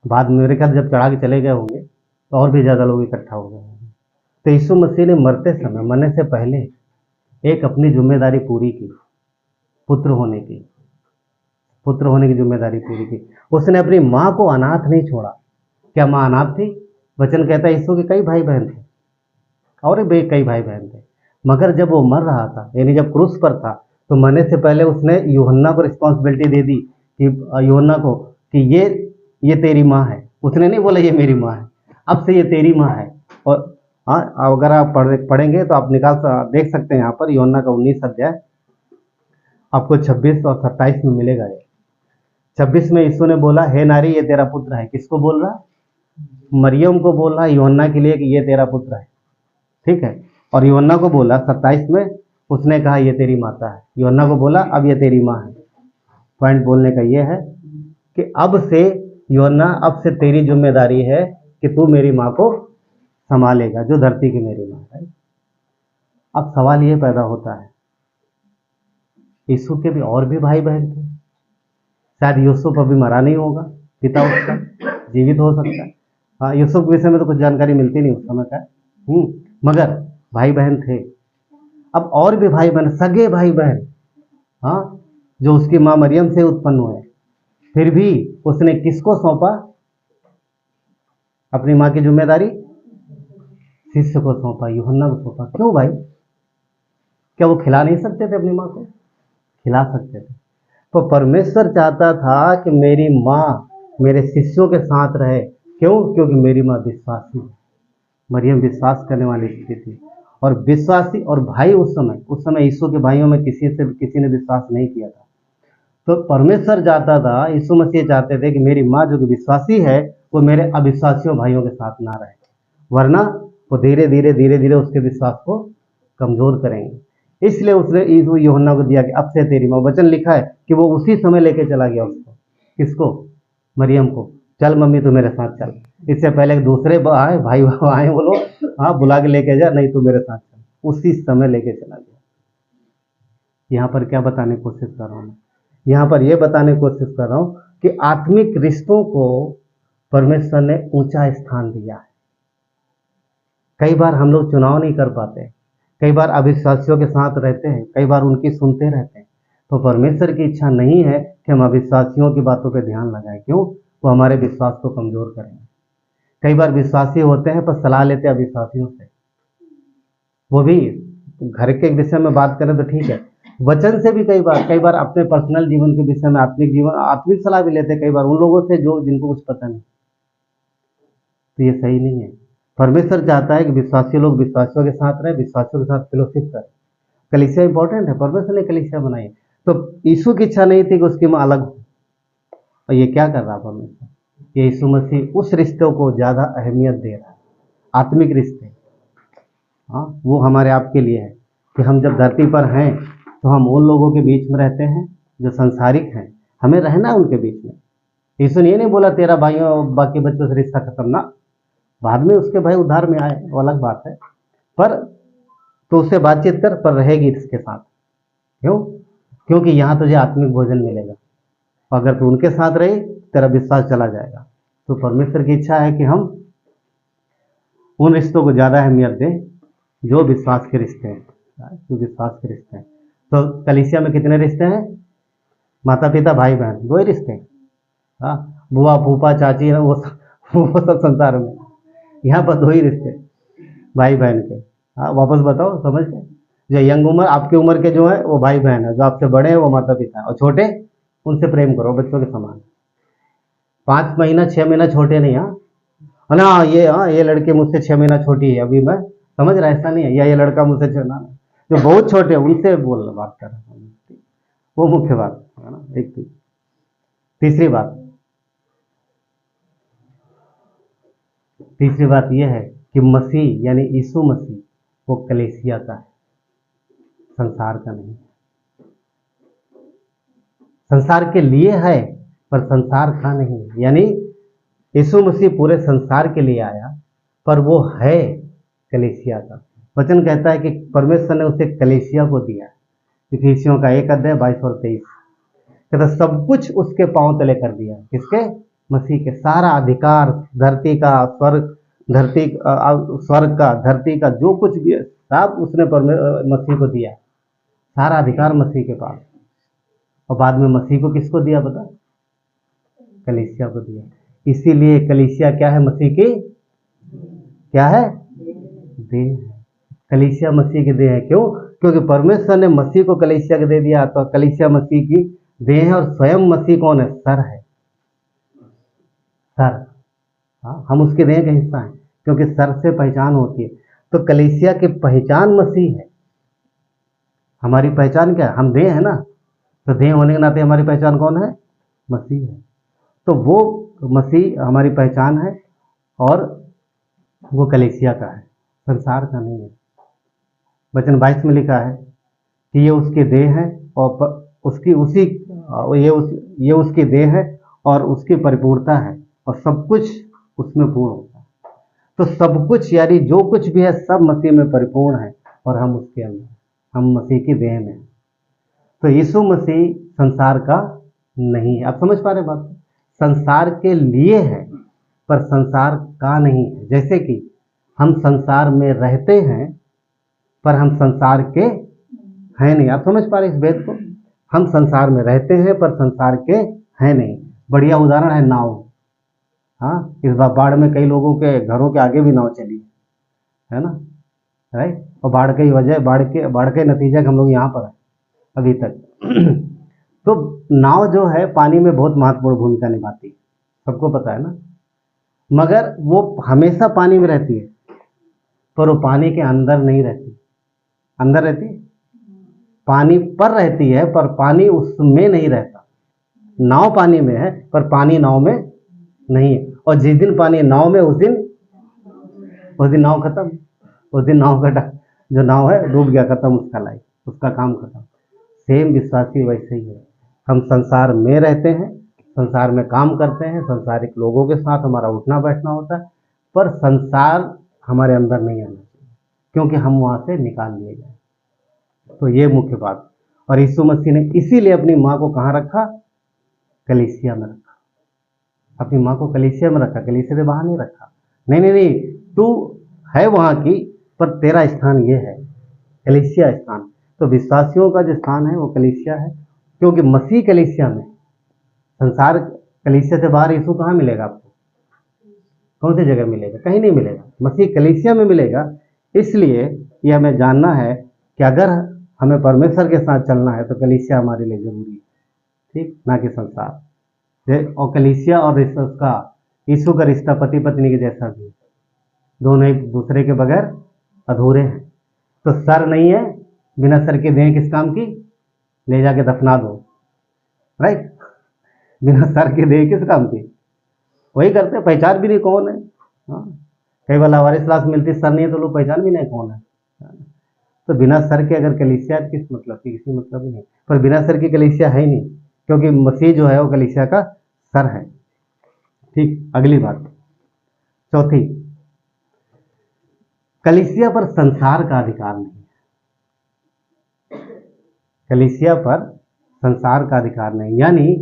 बाद में मेरे ख्याल जब चढ़ा के चले गए होंगे तो और भी ज़्यादा लोग इकट्ठा हो गए होंगे। तो यीशु मसीह ने मरते समय, मरने से पहले एक अपनी जिम्मेदारी पूरी की, पुत्र होने की जिम्मेदारी पूरी की। उसने अपनी माँ को अनाथ नहीं छोड़ा। क्या माँ अनाथ थी? वचन कहता है यीशु के कई भाई बहन थे और भी कई भाई बहन थे, मगर जब वो मर रहा था, यानी जब क्रूस पर था, तो मरने से पहले उसने यूहन्ना को रिस्पॉन्सिबिलिटी दे दी कि यूहन्ना को कि ये तेरी माँ है। उसने नहीं बोला ये मेरी माँ है, अब से ये तेरी माँ है। और हाँ, अगर आप पढ़ेंगे तो आप देख सकते हैं यहाँ पर यूहन्ना का 19 अध्याय आपको 26 और 27 में मिलेगा। 26 में यीशु ने बोला, हे नारी ये तेरा पुत्र है। किसको बोल रहा? मरियम को बोल रहा यूहन्ना के लिए कि ये तेरा पुत्र है, ठीक है। और यूहन्ना को बोला 27 में उसने कहा ये तेरी माता है। यूहन्ना को बोला अब ये तेरी माँ है। पॉइंट बोलने का ये है कि अब से यूहन्ना, अब से तेरी जिम्मेदारी है कि तू मेरी माँ को संभालेगा, जो धरती की मेरी माँ है। अब सवाल ये पैदा होता है, यीशु के भी और भी भाई बहन थे, शायद यूसुफ अभी मरा नहीं होगा, पिता उसका जीवित हो सकता है। हाँ, यूसुफ के विषय में तो कुछ जानकारी मिलती नहीं उस समय का, मगर भाई बहन थे। अब और भी भाई बहन, सगे भाई बहन, हाँ, जो उसकी माँ मरियम से उत्पन्न हुए, फिर भी उसने किसको सौंपा अपनी माँ की जिम्मेदारी? शिष्य को सौंपा, यूहन्ना को सौंपा। क्यों भाई? क्या वो खिला नहीं सकते थे अपनी माँ को? खिला सकते थे। तो परमेश्वर चाहता था कि मेरी माँ मेरे शिष्यों के साथ रहे। क्यों? क्योंकि मेरी माँ विश्वासी है। मरियम विश्वास करने वाली स्त्री थी और विश्वासी। और भाई उस समय यीशु के भाइयों में किसी ने विश्वास नहीं किया था। तो परमेश्वर चाहता था, यीशु मसीह चाहते थे कि मेरी माँ जो कि विश्वासी है वो मेरे अविश्वासियों भाइयों के साथ ना रहे, वरना वो धीरे धीरे उसके विश्वास को कमजोर करेंगे। इसलिए उसने यूहन्ना को दिया कि अब से तेरी माँ। वचन लिखा है कि वो उसी समय लेके चला गया उसको। किसको? मरियम को। चल मम्मी तू मेरे साथ चल। इससे पहले दूसरे भाई आए, वो लोग हाँ बुला के लेके जा, नहीं तू मेरे साथ चल। उसी समय लेके चला गया। यहाँ पर क्या बताने की कोशिश कर रहा हूँ मैं? यहाँ पर यह बताने की कोशिश कर रहा हूँ कि आत्मिक रिश्तों को परमेश्वर ने ऊंचा स्थान दिया है। कई बार हम लोग चुनाव नहीं कर पाते, कई बार अविश्वासियों के साथ रहते हैं, कई बार उनकी सुनते रहते हैं। तो परमेश्वर की इच्छा नहीं है कि हम अविश्वासियों की बातों पर ध्यान लगाएं। क्यों? वो हमारे विश्वास को कमजोर करेंगे। कई बार विश्वासी होते हैं पर सलाह लेते हैं अविश्वासियों से। वो भी घर के विषय में बात करें तो ठीक है, वचन से भी कई बार अपने पर्सनल जीवन के विषय में आत्मिक सलाह भी लेते हैं कई बार उन लोगों से जिनको कुछ पता नहीं। तो ये सही नहीं है। परमेश्वर चाहता है कि विश्वासी लोग विश्वासियों के साथ रहे, विश्वासियों के साथ फेलोशिप करें। कलीसिया इंपॉर्टेंट है, परमेश्वर ने कलीसिया बनाई। तो यीशु की इच्छा नहीं थी कि उसकी माँ अलग हो। और ये क्या कर रहा परमेश्वर? ये यीशु मसीह उस रिश्तों को ज़्यादा अहमियत दे रहा है। आत्मिक रिश्ते, हाँ, वो हमारे आपके लिए है कि हम जब धरती पर हैं तो हम उन लोगों के बीच में रहते हैं जो संसारिक हैं। हमें रहना है उनके बीच में। यीशु ने ये नहीं बोला तेरा भाइयों बाकी बच्चों से रिश्ता खत्म ना। बाद में उसके भाई उद्धार में आए, वो अलग बात है, पर तो उससे बातचीत कर, पर रहेगी इसके साथ। क्यों? क्योंकि यहाँ तुझे आत्मिक भोजन मिलेगा। अगर तू उनके साथ रहे तेरा विश्वास चला जाएगा। तो परमेश्वर की इच्छा है कि हम उन रिश्तों को ज़्यादा अहमियत दें जो विश्वास के रिश्ते हैं, जो विश्वास के रिश्ते हैं। तो कलीसिया में कितने रिश्ते हैं? माता पिता भाई बहन, दो ही रिश्ते हैं। हाँ, बुआ फूफा चाची वो सब संसार में। यहाँ पर दो ही रिश्ते भाई बहन के। हाँ, वापस बताओ समझ के। जो यंग उम्र आपकी उम्र के जो है वो भाई बहन है, जो आपसे बड़े हैं वो माता पिता है, और छोटे उनसे प्रेम करो बच्चों के समान। 5 महीना 6 महीना छोटे नहीं। हाँ, ये लड़के मुझसे 6 महीना छोटी है, अभी मैं समझ रहा, ऐसा नहीं है। या ये लड़का मुझसे छोटा, जो बहुत छोटे हैं उनसे बात कर रहा हूँ, वो मुख्य बात है ना। एक तीसरी बात यह है कि मसीह यानी यीशु मसीह वो कलीसिया का है, संसार का नहीं। संसार के लिए है पर संसार का नहीं है। यानी यीशु मसीह पूरे संसार के लिए आया, पर वो है कलीसिया का। वचन कहता है कि परमेश्वर ने उसे कलीसिया को दिया। इफिसियों का 1 अध्याय 22 और 23 कहता सब कुछ उसके पांव तले कर दिया। किसके? मसीह के। सारा अधिकार धरती का, स्वर्ग का, धरती का, जो कुछ भी है सब उसने मसीह को दिया। सारा अधिकार मसीह के पास। और बाद में मसीह को किसको दिया पता? कलीसिया को दिया। इसीलिए कलीसिया क्या है? मसीह की क्या है? देह है। कलीसिया मसीह की देह है। क्यों? क्योंकि परमेश्वर ने मसीह को कलीसिया को दे दिया, तो कलीसिया मसीह की देह है। और स्वयं मसीह कौन है? सर है। सर, हाँ, हम उसके देह का हिस्सा हैं, क्योंकि सर से पहचान होती है। तो कलीसिया की पहचान मसीह है। हमारी पहचान क्या है? हम देह है ना, तो देह होने के नाते हमारी पहचान कौन है? मसीह है। तो वो मसीह हमारी पहचान है, और वो कलीसिया का है, संसार का नहीं है। वचन 22 में लिखा है कि ये उसके देह है, और ये उसकी देह है और उसकी परिपूर्णता है, और सब कुछ उसमें पूर्ण होता है। तो सब कुछ यानी जो कुछ भी है सब मसीह में परिपूर्ण है, और हम उसके अंदर, हम मसीह की देह में। तो यीशु मसीह संसार का नहीं है। आप समझ पा रहे बात? संसार के लिए है, पर संसार का नहीं है। जैसे कि हम संसार में रहते हैं, पर हम संसार के हैं नहीं। आप समझ पा रहे इस भेद को? हम संसार में रहते हैं, पर संसार के हैं नहीं। बढ़िया उदाहरण है नाव। हाँ, इस बार बाढ़ में कई लोगों के घरों के आगे भी नाव चली है ना, राइट? और बाढ़ की वजह, बाढ़ के नतीजे हम लोग यहाँ पर है अभी तक। तो नाव जो है पानी में बहुत महत्वपूर्ण भूमिका निभाती है, सबको पता है ना। मगर वो हमेशा पानी में रहती है, पर वो पानी के अंदर नहीं रहती। अंदर रहती है, पानी पर रहती है, पर पानी उसमें नहीं रहता। नाव पानी में है, पर पानी नाव में नहीं है। और जिस दिन पानी नाव में, उस दिन नाव खत्म। उस दिन नाव का जो नाव है डूब गया, खत्म उसका लाइफ, उसका काम खत्म। सेम विश्वासी वैसे ही है। हम संसार में रहते हैं, संसार में काम करते हैं, संसारिक लोगों के साथ हमारा उठना बैठना होता है, पर संसार हमारे अंदर नहीं आना चाहिए, क्योंकि हम वहाँ से निकाल लिए गए। तो ये मुख्य बात। और यीशु मसीह ने इसीलिए अपनी माँ को कहाँ रखा? कलीसिया में रखा। अपनी माँ को कलीसिया में रखा, कलीसिया से बाहर नहीं रखा। नहीं, तू है वहाँ की, पर तेरा स्थान ये है, कलीसिया स्थान। तो विश्वासियों का जो स्थान है वो कलीसिया है, क्योंकि मसीह कलीसिया में। संसार कलीसिया से बाहर यीशु कहाँ मिलेगा आपको? कौन सी जगह मिलेगा? कहीं नहीं मिलेगा। मसीह कलीसिया में मिलेगा। इसलिए ये हमें जानना है कि अगर हमें परमेश्वर के साथ चलना है तो कलीसिया हमारे लिए जरूरी है, ठीक, ना कि संसार। और कलीसिया और उसका यीशु का रिश्ता पति पत्नी के जैसा भी, दोनों एक दूसरे के बगैर अधूरे हैं। तो सर नहीं है, बिना सर के देह किस काम की? ले जाके दफना दो, राइट? बिना सर के देह किस काम की? वही करते, पहचान भी नहीं कौन है। हाँ, कई बार लावारिस लाश मिलती, सर नहीं है तो लोग पहचान भी नहीं कौन है। तो बिना सर के अगर कलीसिया, किस मतलब की? किसी मतलब ही नहीं। पर बिना सर की कलीसिया है ही नहीं, क्योंकि मसीह जो है वो कलीसिया का सर है। ठीक, अगली बात, चौथी, कलीसिया पर संसार का अधिकार नहीं है। कलीसिया पर संसार का अधिकार नहीं, यानी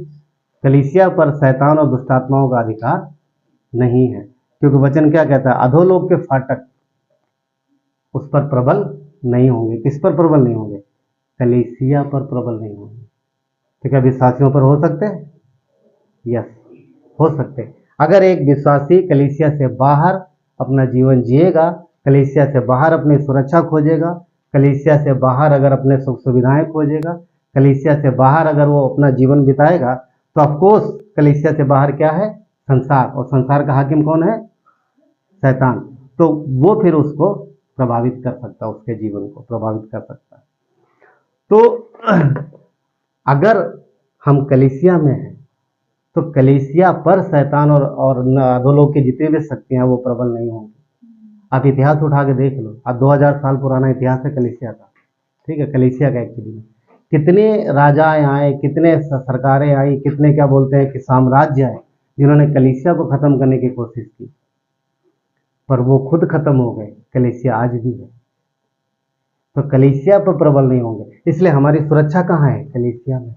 कलीसिया पर शैतान और दुष्टात्माओं का अधिकार नहीं है। क्योंकि वचन क्या कहता है? अधोलोक के फाटक उस पर प्रबल नहीं होंगे। किस पर प्रबल नहीं होंगे? कलीसिया पर प्रबल नहीं होंगे। तो क्या विश्वासियों पर हो सकते हैं? यस, हो सकते। अगर एक विश्वासी कलीसिया से बाहर अपना जीवन जिएगा, कलीसिया से बाहर अपनी सुरक्षा खोजेगा, कलीसिया से बाहर अगर अपने सुख सुविधाएं खोजेगा, कलीसिया से बाहर अगर वो अपना जीवन बिताएगा, तो ऑफकोर्स कलीसिया से बाहर क्या है? संसार। और संसार का हाकिम कौन है? शैतान। तो वो फिर उसको प्रभावित कर सकता है, उसके जीवन को प्रभावित कर सकता है। तो अगर हम कलीसिया में हैं, तो कलीसिया पर शैतान और अधोलोक की जितनी भी शक्तियां वो प्रबल नहीं होंगी। आप इतिहास उठा के देख लो, अब 2000 साल पुराना इतिहास है कलीसिया का, ठीक है, कलीसिया का एक्चुअली। कितने राजाएं आए, कितने सरकारें आई, कितने क्या बोलते हैं कि साम्राज्य आए जिन्होंने कलीसिया को खत्म करने की कोशिश की, पर वो खुद खत्म हो गए। कलीसिया आज भी है, तो कलीसिया पर प्रबल नहीं होंगे। इसलिए हमारी सुरक्षा कहाँ है? कलीसिया में।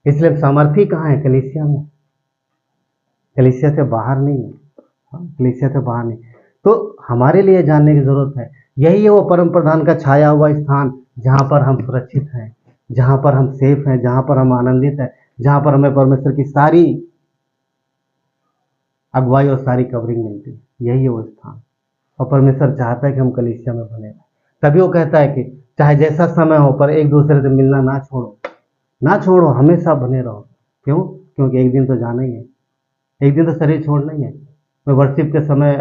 इसलिए सामर्थ्य कहाँ है? कलीसिया में। कलीसिया से बाहर नहीं है। हाँ, कलीसिया से बाहर नहीं। तो हमारे लिए जानने की जरूरत है, यही है वो परम प्रधान का छाया हुआ स्थान जहाँ पर हम सुरक्षित हैं, जहाँ पर हम सेफ हैं, जहाँ पर हम आनंदित हैं, जहाँ पर हमें परमेश्वर की सारी अगुवाई और सारी कवरिंग मिलती है। यही है वो स्थान, और परमेश्वर चाहता है कि हम कलीसिया में बने रहें। तभी वो कहता है कि चाहे जैसा समय हो, पर एक दूसरे से मिलना ना छोड़ो, ना छोड़ो, हमेशा बने रहो। क्यों? क्योंकि एक दिन तो जाना ही है, एक दिन तो शरीर छोड़ना ही है। मैं वर्शिप के समय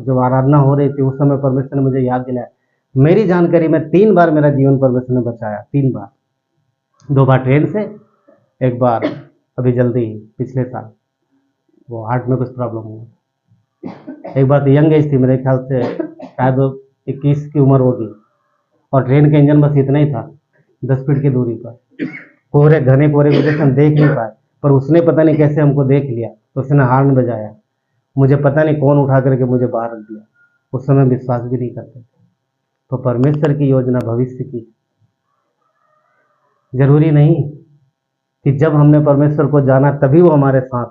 जब आराधना हो रही थी, उस समय परमेश्वर ने मुझे याद दिलाया। मेरी जानकारी में 3 बार मेरा जीवन परमेश्वर ने बचाया, 3 बार। 2 बार ट्रेन से, 1 बार अभी जल्दी ही पिछले साल वो हार्ट में कुछ प्रॉब्लम हुआ। 1 बार तो यंग एज थी, मेरे ख्याल से शायद 21 की उम्र होगी, और ट्रेन का इंजन बस इतना ही था, 10 फीट की दूरी पर। कोहरे, घने कोहरे की वजह से हम देख नहीं पाए, पर उसने पता नहीं कैसे हमको देख लिया, तो उसने हॉर्न बजाया। मुझे पता नहीं कौन उठा करके मुझे बाहर रख दिया। उस समय विश्वास भी नहीं करते। तो परमेश्वर की योजना भविष्य की, जरूरी नहीं कि जब हमने परमेश्वर को जाना तभी वो हमारे साथ।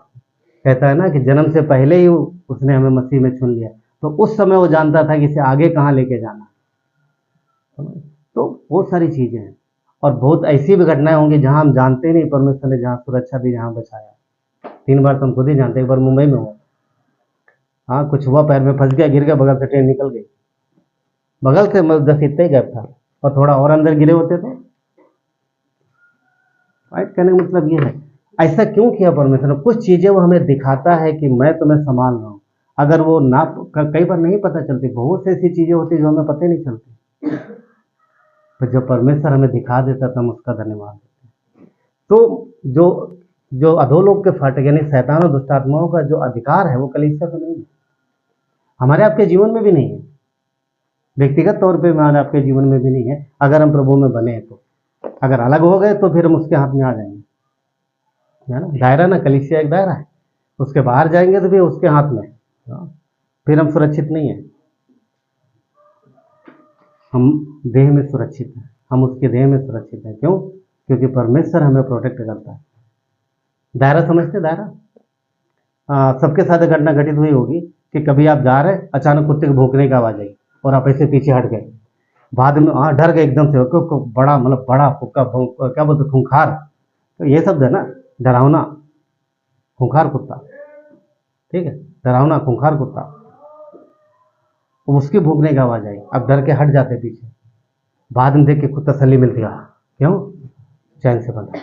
कहता है ना कि जन्म से पहले ही उसने हमें मसीह में चुन लिया, तो उस समय वो जानता था कि इसे आगे कहाँ लेके जाना। तो बहुत सारी चीजें हैं, और बहुत ऐसी भी घटनाएं होंगी जहां हम जानते नहीं परमेश्वर ने जहां सुरक्षा दी, जहां बचाया। 3 बार तो हम खुद ही जानते। 1 बार मुंबई में हुआ, हाँ, कुछ हुआ, पैर में फंस गया, गिर गया, बगल से ट्रेन निकल गई, बगल से, मतलब 10 इतना ही गैप था, और थोड़ा और अंदर गिरे होते तो। राइट? कहने का मतलब ये है, ऐसा क्यों किया परमेश्वर ने? कुछ चीजें वो हमें दिखाता है कि मैं तुम्हें संभाल रहा हूँ। अगर वो ना, कई बार नहीं पता चलती, बहुत सी ऐसी चीजें होती जो हमें पता ही नहीं चलती, तो जब परमेश्वर हमें दिखा देता तो हम उसका धन्यवाद देते हैं। तो जो अधोलोक के फाटक, यानी शैतान और दुष्ट आत्माओं का जो अधिकार है, वो कलीसिया पे नहीं है, हमारे आपके जीवन में भी नहीं है, व्यक्तिगत तौर पे हमारे आपके जीवन में भी नहीं है। अगर हम प्रभु में बने तो, अगर अलग हो गए तो फिर हम उसके हाथ में आ जाएंगे, है ना? दायरा ना, कलीसिया एक दायरा है, उसके बाहर जाएंगे तो फिर उसके हाथ में, फिर हम सुरक्षित नहीं है। हम देह में सुरक्षित हैं, हम उसके देह में सुरक्षित हैं। क्यों? क्योंकि परमेश्वर हमें प्रोटेक्ट करता है। दायरा समझते? दायरा सबके साथ घटना घटित हुई होगी कि कभी आप जा रहे, अचानक कुत्ते के भौंकने की आवाज आई और आप ऐसे पीछे हट गए, बाद में डर गए एकदम से, बड़ा, मतलब बड़ा फुक्का, क्या बोलते, खूंखार, तो ये शब्द है ना, डरावना खूंखार कुत्ता, ठीक है, डरावना खूंखार कुत्ता, उसकी भौंकने की आवाज आई, अब डर के हट जाते पीछे, बाद में देख के खुद तसल्ली मिलती है, क्यों? चैन से बंधा,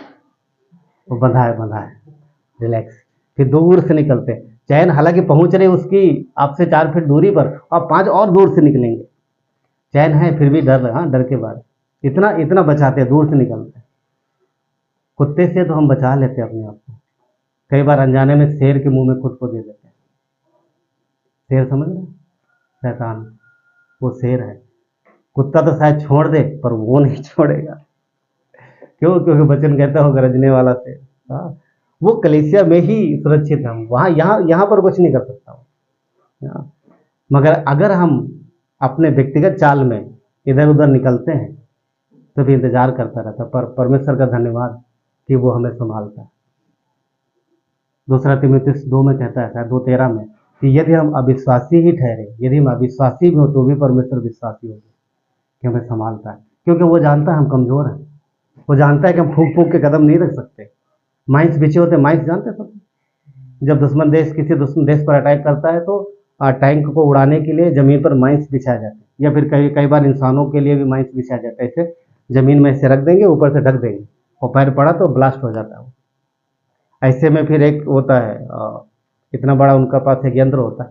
वो बंधा है, रिलैक्स। फिर दूर से निकलते, चैन हालांकि पहुंच रही उसकी आपसे 4 फीट दूरी पर, और 5 और दूर से निकलेंगे, चैन है फिर भी डर, हाँ, डर के बाद इतना बचाते, दूर से निकलते। कुत्ते से तो हम बचा लेते अपने आप को, कई बार अनजाने में शेर के मुंह में खुद को दे देते हैं। शेर समझ रहे? शैतान, वो शेर है। कुत्ता तो शायद छोड़ दे, पर वो नहीं छोड़ेगा। क्यों? क्योंकि वचन कहता हो गरजने वाला शेर। हाँ, वो कलीसिया में ही सुरक्षित है, वहाँ यहाँ पर कुछ नहीं कर सकता। मगर अगर हम अपने व्यक्तिगत चाल में इधर उधर निकलते हैं तो भी इंतजार करता रहता, पर परमेश्वर का धन्यवाद कि वो हमें संभालता है। 2 तीमुथियुस 2 में कहता है, शायद 2:13 में, कि यदि हम अविश्वासी ही ठहरे, यदि हम अविश्वासी भी हो तो भी परमेश्वर विश्वासी होगा कि हमें संभालता है। क्योंकि वो जानता है हम कमजोर हैं, वो जानता है कि हम फूंक फूंक के कदम नहीं रख सकते। माइंस बिछे होते, माइंस जानते सब, जब दुश्मन देश किसी दुश्मन देश पर अटैक करता है तो टैंक को उड़ाने के लिए जमीन पर माइंस बिछाए जाते हैं, या फिर कई बार इंसानों के लिए भी माइंस बिछाया जाता है। ऐसे जमीन में ऐसे रख देंगे, ऊपर से ढक देंगे, और पैर पड़ा तो ब्लास्ट हो जाता है। ऐसे में फिर एक होता है, इतना बड़ा उनका पास एक यंत्र होता है,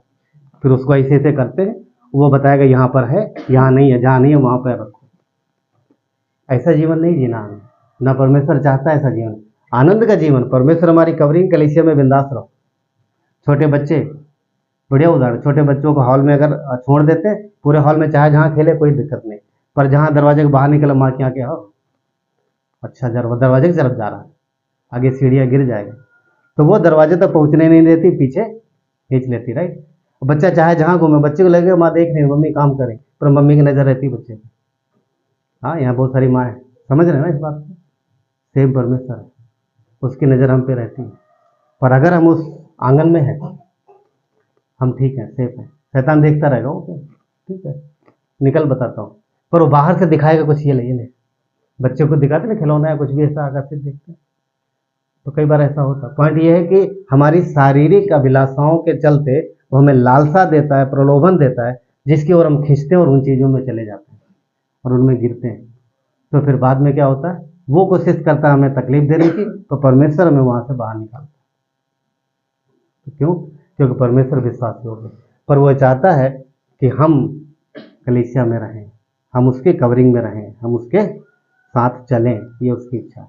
फिर उसको ऐसे ऐसे करते हैं, वो बताएगा यहाँ पर है, यहाँ नहीं है, जहाँ नहीं है वहाँ पर रखो। ऐसा जीवन नहीं जीना हमें, ना परमेश्वर चाहता है ऐसा जीवन। आनंद का जीवन, परमेश्वर हमारी कवरिंग, कलीसिया में बिंदास रहो। छोटे बच्चे, बढ़िया उदाहरण, छोटे बच्चों को हॉल में अगर छोड़ देते, पूरे हॉल में चाहे जहाँ खेले कोई दिक्कत नहीं, पर जहाँ दरवाजे के बाहर निकले माँ के यहाँ के, अच्छा दरवाजे की तरफ जा रहा है, आगे सीढ़ियाँ गिर जाएगा, तो वो दरवाजे तक पहुंचने नहीं देती, पीछे खींच लेती, राइट। बच्चा चाहे जहाँ घूमे, बच्चे को लगे माँ देख रही है, मम्मी काम करे, पर मम्मी की नज़र रहती है बच्चे पे। हाँ, यहाँ बहुत सारी माँ है, समझ रहे हैं ना इस बात को। सेम परमेश्वर है, उसकी नज़र हम पे रहती है। पर अगर हम उस आंगन में हैं, हम ठीक हैं, सेफ हैं। शैतान देखता रहेगा, ओके ठीक है, निकल बताता हूँ, पर वो बाहर से दिखाएगा कुछ, ये ले बच्चे को दिखाते ना खिलौना है कुछ भी ऐसा आकर्षित देखते हैं, तो कई बार ऐसा होता है। पॉइंट ये है कि हमारी शारीरिक अभिलाषाओं के चलते वो हमें लालसा देता है, प्रलोभन देता है, जिसकी ओर हम खींचते हैं और उन चीज़ों में चले जाते हैं और उनमें गिरते हैं। तो फिर बाद में क्या होता है, वो कोशिश करता है हमें तकलीफ देने की, तो परमेश्वर हमें वहाँ से बाहर निकालता है। तो क्यों? क्योंकि परमेश्वर विश्वासी हो गए, पर वो चाहता है कि हम कलीसिया में रहें, हम उसके कवरिंग में रहें, हम उसके साथ चलें, ये उसकी इच्छा है।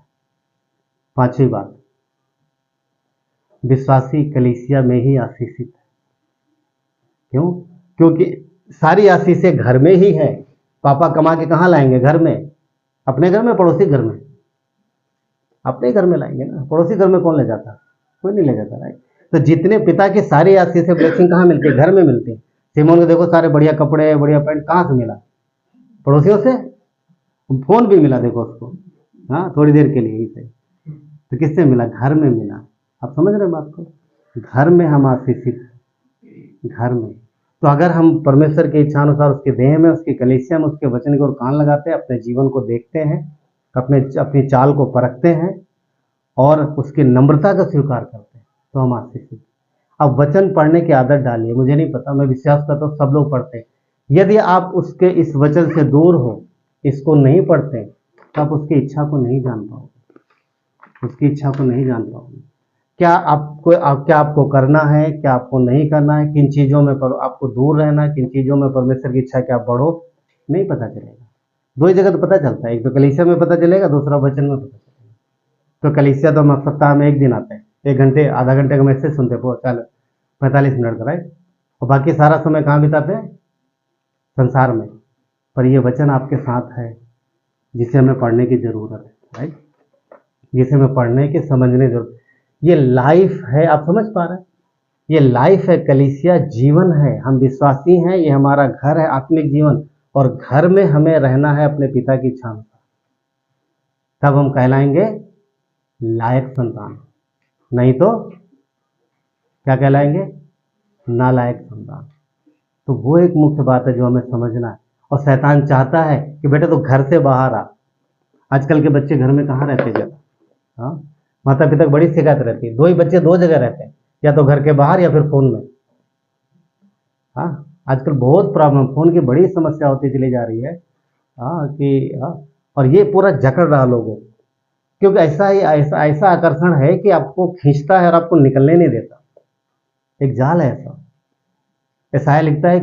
पांचवी बात, विश्वासी कलीसिया में ही आशीषित है। क्यों? क्योंकि सारी आशीषें घर में ही है। पापा कमा के कहाँ लाएंगे? घर में, अपने घर में, पड़ोसी घर में? अपने घर में लाएंगे ना, पड़ोसी घर में कौन ले जाता? कोई नहीं ले जाता, राइट। तो जितने पिता की सारी आशीषें, ब्लेसिंग कहाँ मिलती है? घर में मिलती है। सिमोन को देखो, सारे बढ़िया कपड़े, बढ़िया पैंट कहाँ से मिला? पड़ोसियों से। फोन भी मिला देखो उसको, हाँ, थोड़ी देर के लिए ही सही, तो किससे मिला? घर में मिला। आप समझ रहे बात को? घर में हम आशीषित, घर में। तो अगर हम परमेश्वर की इच्छा अनुसार उसके देह में, उसकी कलीसिया में, उसके वचन को कान लगाते हैं, अपने जीवन को देखते हैं, अपनी चाल को परखते हैं और उसकी नम्रता का स्वीकार करते हैं, तो हम आशीषित। अब वचन पढ़ने की आदत डालिए। मुझे नहीं पता, मैं विश्वास करता हूँ सब लोग पढ़ते हैं। यदि आप उसके इस वचन से दूर हो, इसको नहीं पढ़ते, तो आप उसकी इच्छा को नहीं जान पाओगे, उसकी इच्छा को नहीं जान पाओगे। क्या आपको करना है, क्या आपको नहीं करना है, किन चीज़ों में आपको दूर रहना है, किन चीज़ों में परमेश्वर की इच्छा क्या बढ़ो, नहीं पता चलेगा। दो ही जगह तो पता चलता है, एक तो कलीसिया में पता चलेगा, दूसरा वचन में पता चलेगा। तो कलीसिया तो हम सप्ताह में एक दिन आते हैं, 1 घंटे, आधा घंटे का मैसेज सुनते, 45 मिनट का, राइट। और बाकी सारा समय कहाँ बिताते हैं? संसार में। पर ये वचन आपके साथ है, जिसे हमें पढ़ने की जरूरत है, राइट, जिसे हमें पढ़ने के समझने की जरूरत। ये लाइफ है, आप समझ पा रहे हैं? ये लाइफ है, कलीसिया जीवन है, हम विश्वासी हैं, ये हमारा घर है, आत्मिक जीवन। और घर में हमें रहना है अपने पिता की इच्छा अनुसार, तब हम कहलाएंगे लायक संतान, नहीं तो क्या कहलाएंगे? नालायक संतान। तो वो एक मुख्य बात है जो हमें समझना है। और शैतान चाहता है कि बेटा तो घर से बाहर आ। आजकल के बच्चे घर में कहाँ रहते ज़्यादा? हाँ, माता पिता को बड़ी शिकायत रहती है, 2 ही बच्चे 2 जगह रहते हैं, या तो घर के बाहर या फिर फोन में। हाँ, आजकल बहुत प्रॉब्लम, फोन की बड़ी समस्या होती चली जा रही है। हाँ कि हाँ, और ये पूरा जकड़ रहा लोगों को, क्योंकि ऐसा आकर्षण है कि आपको खींचता है और आपको निकलने नहीं देता। एक जाल है ऐसा लिखता है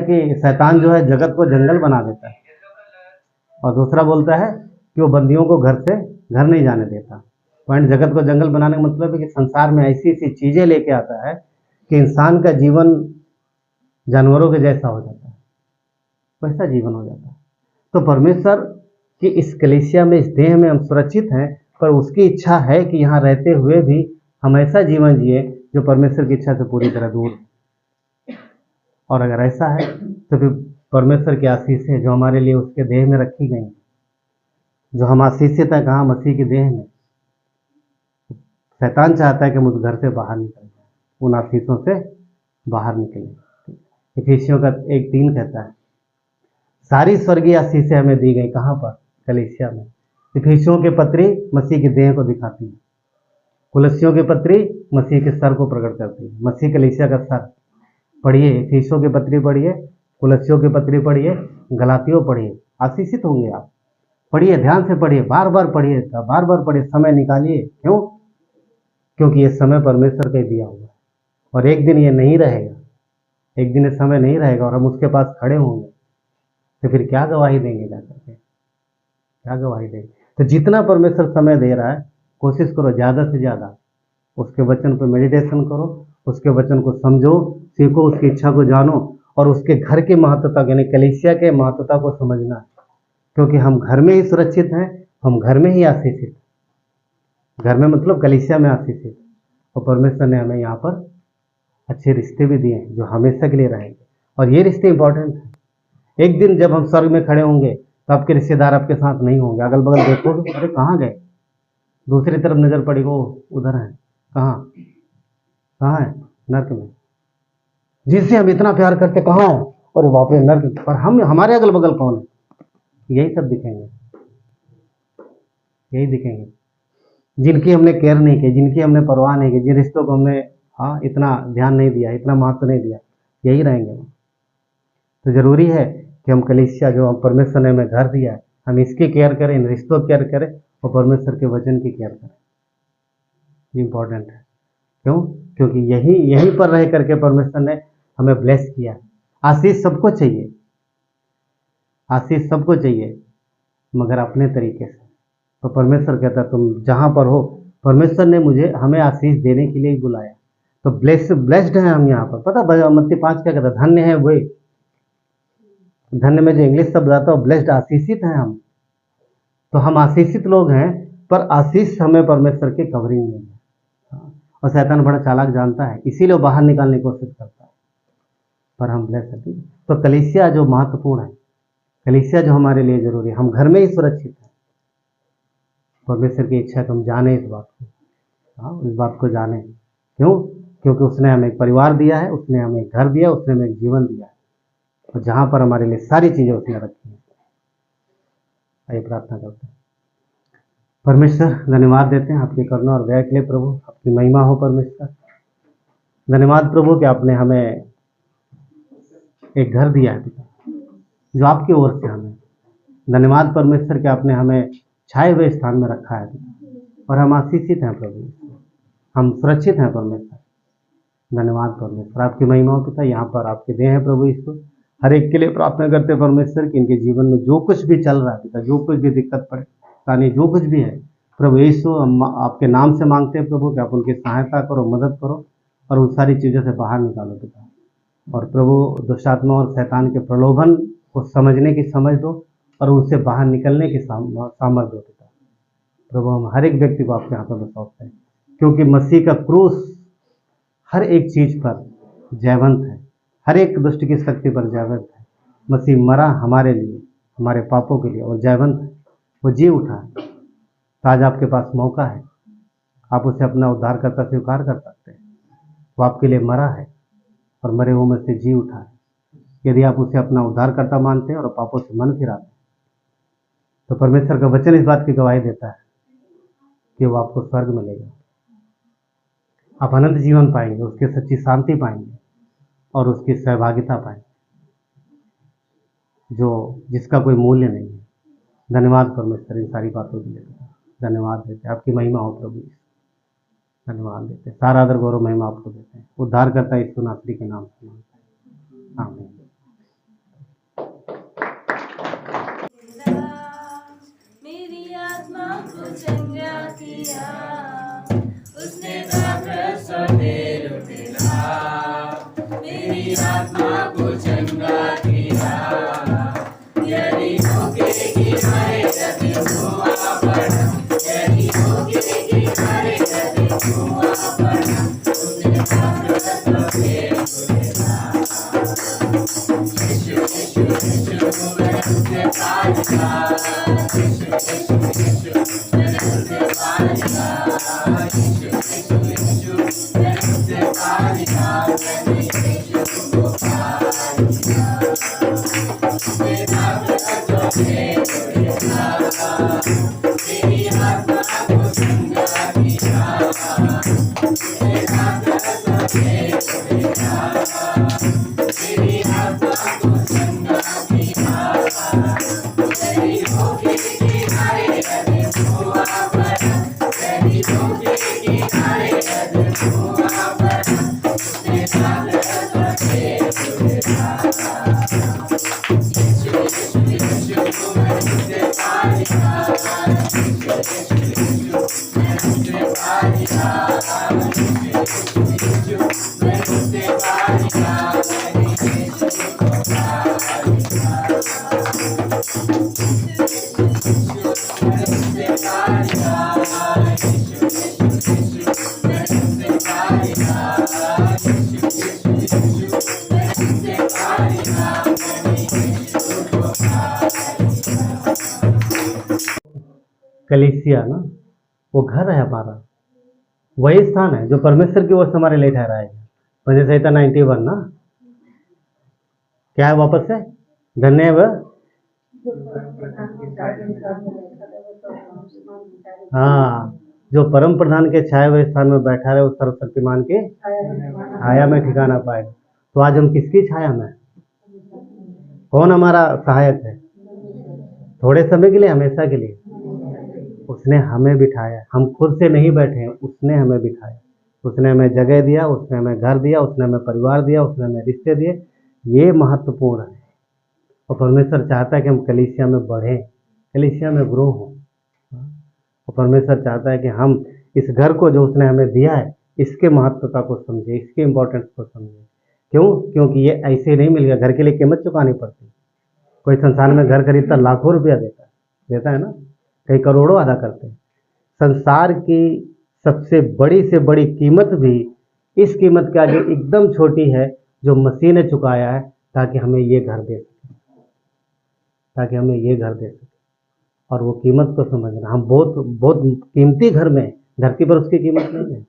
कि शैतान जो है जगत को जंगल बना देता है, और दूसरा बोलता है कि वो बंदियों को घर नहीं जाने देता। पॉइंट, जगत को जंगल बनाने का मतलब है कि संसार में ऐसी ऐसी चीज़ें लेके आता है कि इंसान का जीवन जानवरों के जैसा हो जाता है, वैसा जीवन हो जाता है। तो परमेश्वर की इस कलीसिया में, इस देह में हम सुरक्षित हैं, पर उसकी इच्छा है कि यहाँ रहते हुए भी हम ऐसा जीवन जिए जो परमेश्वर की इच्छा से पूरी तरह दूर है। और अगर ऐसा है तो फिर परमेश्वर की आशीष जो हमारे लिए उसके देह में रखी गई, जो हम आशीषित हैं कहाँ? मसीह के देह में। शैतान चाहता है कि हम उस घर से बाहर निकल जाए, उन आशीषों से बाहर निकलें। इफिसियों का 1:3 कहता है सारी स्वर्गीय आशीषें हमें दी गई, कहाँ पर? कलीसिया में। इफिसियों के पत्री मसीह के देह को दिखाती है, कुलस्सियों की पत्री मसीह के सर को प्रकट करती है। मसीह कलीसिया का सर। पढ़िए, इफिसियों की पत्री पढ़िए, कुलस्सियों की पत्री पढ़िए, गलातियों पढ़िए, आशीषित होंगे आप। पढ़िए, ध्यान से पढ़िए, बार बार पढ़िए, बार बार पढ़िए, समय निकालिए। क्यों? क्योंकि ये समय परमेश्वर का दिया हुआ है, और एक दिन ये नहीं रहेगा, एक दिन ये समय नहीं रहेगा और हम उसके पास खड़े होंगे, तो फिर क्या गवाही देंगे जाकर के? क्या गवाही देंगे? तो जितना परमेश्वर समय दे रहा है, कोशिश करो ज़्यादा से ज़्यादा उसके वचन पर मेडिटेशन करो, उसके वचन को समझो, सीखो, उसकी इच्छा को जानो, और उसके घर की महत्वता यानी कलीसिया के महत्वता को समझना। क्योंकि हम घर में ही सुरक्षित हैं, हम घर में ही आशीषित, घर में मतलब कलीसिया में आशीषित, और परमेश्वर ने हमें यहाँ पर अच्छे रिश्ते भी दिए हैं जो हमेशा के लिए रहेंगे। और ये रिश्ते इंपॉर्टेंट हैं। एक दिन जब हम स्वर्ग में खड़े होंगे तो आपके रिश्तेदार आपके साथ नहीं होंगे, अगल बगल देखोगे, अरे कहाँ गए, दूसरी तरफ नजर पड़ी, वो उधर है, कहाँ कहाँ है, नर्क में। जिससे हम इतना प्यार करते कहाँ है, और बाप रे नर्क, पर हम हमारे अगल बगल कौन है, यही सब दिखेंगे, यही दिखेंगे, जिनकी हमने केयर नहीं की, जिनकी हमने परवाह नहीं की, जिन रिश्तों को हमने इतना ध्यान नहीं दिया, इतना महत्व नहीं दिया, यही रहेंगे। तो जरूरी है कि हम कलीसिया जो हम परमेश्वर ने हमें घर दिया है, हम इसकी केयर करें, इन रिश्तों की केयर करें और परमेश्वर के वचन की केयर करें। ये इंपॉर्टेंट है। क्यों? क्योंकि यहीं पर रह करके परमेश्वर ने हमें ब्लेस किया। आशीष सबको चाहिए, आशीष सबको चाहिए, मगर अपने तरीके से। तो परमेश्वर कहता है तुम जहाँ पर हो, परमेश्वर ने हमें आशीष देने के लिए ही बुलाया। तो ब्लेस्ड हैं हम यहाँ पर। पता मत्ती 5 क्या कहता है, धन्य है वे, धन्य में जो इंग्लिश शब्द आता है ब्लेस्ड, आशीषित हैं हम। तो हम आशीषित लोग हैं, पर आशीष हमें परमेश्वर की कवरिंग नहीं है। और शैतान बड़ा चालाक जानता है, इसीलिए वो बाहर निकालने की कोशिश करता है, पर हम ब्लेस्ड हैं। तो कलीसिया जो महत्वपूर्ण है, कलीसिया जो हमारे लिए जरूरी है, हम घर में ही सुरक्षित हैं। परमेश्वर की इच्छा है कि हम जाने इस बात को, इस बात को जाने। क्यों? क्योंकि उसने हमें एक परिवार दिया है, उसने हमें एक घर दिया, उसने हमें एक जीवन दिया है, और जहाँ पर हमारे लिए सारी चीज़ें उसने रखी हैं। आइए प्रार्थना करते हैं। परमेश्वर धन्यवाद देते हैं आपके करुणा और दया के लिए प्रभु, आपकी महिमा हो परमेश्वर। धन्यवाद प्रभु कि आपने हमें एक घर दिया है पिता, जो आपकी ओर से हमें। धन्यवाद परमेश्वर कि आपने हमें छाए हुए स्थान में रखा है और हम आशीषित हैं प्रभु, हम सुरक्षित हैं परमेश्वर। धन्यवाद परमेश्वर, आपकी महिमा हो पिता। यहाँ पर आपके देह हैं प्रभु यीशु, हर एक के लिए प्रार्थना करते हैं परमेश्वर कि इनके जीवन में जो कुछ भी चल रहा है पिता, जो कुछ भी दिक्कत परेशानी जो कुछ भी है प्रभु यीशु, हम आपके नाम से मांगते हैं प्रभु कि आप उनकी सहायता करो, मदद करो और उन सारी चीज़ों से बाहर निकालो पिता। और प्रभु दुष्टात्मा और शैतान के प्रलोभन को समझने की समझ दो और उससे बाहर निकलने की सामर्थ्य दो पिता। प्रभु हम हर एक व्यक्ति को आपके हाथों में सौंपते हैं, क्योंकि मसीह का क्रूस हर एक चीज़ पर जयवंत है, हर एक दुष्ट की शक्ति पर जयवंत है। मसीह मरा हमारे लिए, हमारे पापों के लिए, और जयवंत है, वो जी उठा है। तो आज आपके पास मौका है, आप उसे अपना उद्धारकर्ता स्वीकार कर सकते हैं। वो आपके लिए मरा है और मरे हुए में से जी उठा है। यदि आप उसे अपना उद्धारकर्ता मानते हैं और पापों से मन फिराते हैं, तो परमेश्वर का वचन इस बात की गवाही देता है कि वो आपको स्वर्ग मिलेगा, आप अनंत जीवन पाएंगे, उसकी सच्ची शांति पाएंगे और उसकी सहभागिता पाएंगे, जिसका कोई मूल्य नहीं है। धन्यवाद परमेश्वर इन सारी बातों के लिए, धन्यवाद देते हैं। आपकी महिमा हो प्रभु, धन्यवाद देते हैं। सारा आदर गौरव महिमा आपको देते हैं। उद्धार करता है यीशु नासरी के नाम से मांगते हैं, आमीन। मेरी आत्मा को चंगा किया, उसने मेरी आत्मा को चंगा किया। यरीहो के किनारे कभी हुआ पड़ा, यरीहो के किनारे कभी हुआ पड़ा, उसने ताकत से खुलेगा। यीशु यीशु यीशु मैं उससे पालूंगा, यीशु यीशु यीशु मैं उससे पालूंगा, यीशु यीशु यीशु मैं उससे पालूंगा, मैं यीशु को पालूंगा। मेरी आत्मा को चंगा किया, मेरी आत्मा को चंगा किया। यरीहो के किनारे कभी हुआ पड़ा, यरीहो के किनारे कभी हुआ पड़ा, उसने ताकत से खुलेगा। यीशु यीशु यीशु मैं उससे पालूंगा, यीशु यीशु यीशु मैं उससे पालूंगा, यीशु यीशु यीशु मैं उससे पालूंगा, मैं यीशु को पालूंगा। कलीसिया ना, वो घर है हमारा, वही स्थान है जो परमेश्वर की ओर से हमारे लिए ठहराया गया। भजन संहिता 91 ना, क्या है वापस से? धन्य व हाँ, जो परम प्रधान के छाए हुए स्थान में बैठा रहे, उस सर्वशक्तिमान के छाया में ठिकाना पाएगा। तो आज हम किसकी छाया में? कौन हमारा सहायक है? थोड़े समय के लिए, हमेशा के लिए? उसने हमें बिठाया, हम खुद से नहीं बैठे हैं, उसने हमें बिठाया। उसने हमें जगह दिया, उसने हमें घर दिया, उसने हमें परिवार दिया, उसने हमें रिश्ते दिए। ये महत्वपूर्ण है और परमेश्वर चाहता है कि हम कलीसिया में बढ़ें, कलीसिया में ग्रो हों। और परमेश्वर चाहता है कि हम इस घर को जो उसने हमें दिया है, इसके महत्वता को समझें, इसके इम्पोर्टेंस को समझें। क्यों? क्योंकि ये ऐसे नहीं मिल गया, घर के लिए कीमत चुकानी पड़ती। कोई संसार में घर खरीदता लाखों रुपया देता है ना, कई करोड़ों अदा करते हैं। संसार की सबसे बड़ी से बड़ी कीमत भी इस कीमत के आगे एकदम छोटी है जो मसीह ने चुकाया है, ताकि हमें ये घर दे सके, ताकि हमें ये घर दे सके। और वो कीमत को समझना, हम बहुत बहुत कीमती घर में, धरती पर उसकी कीमत नहीं है,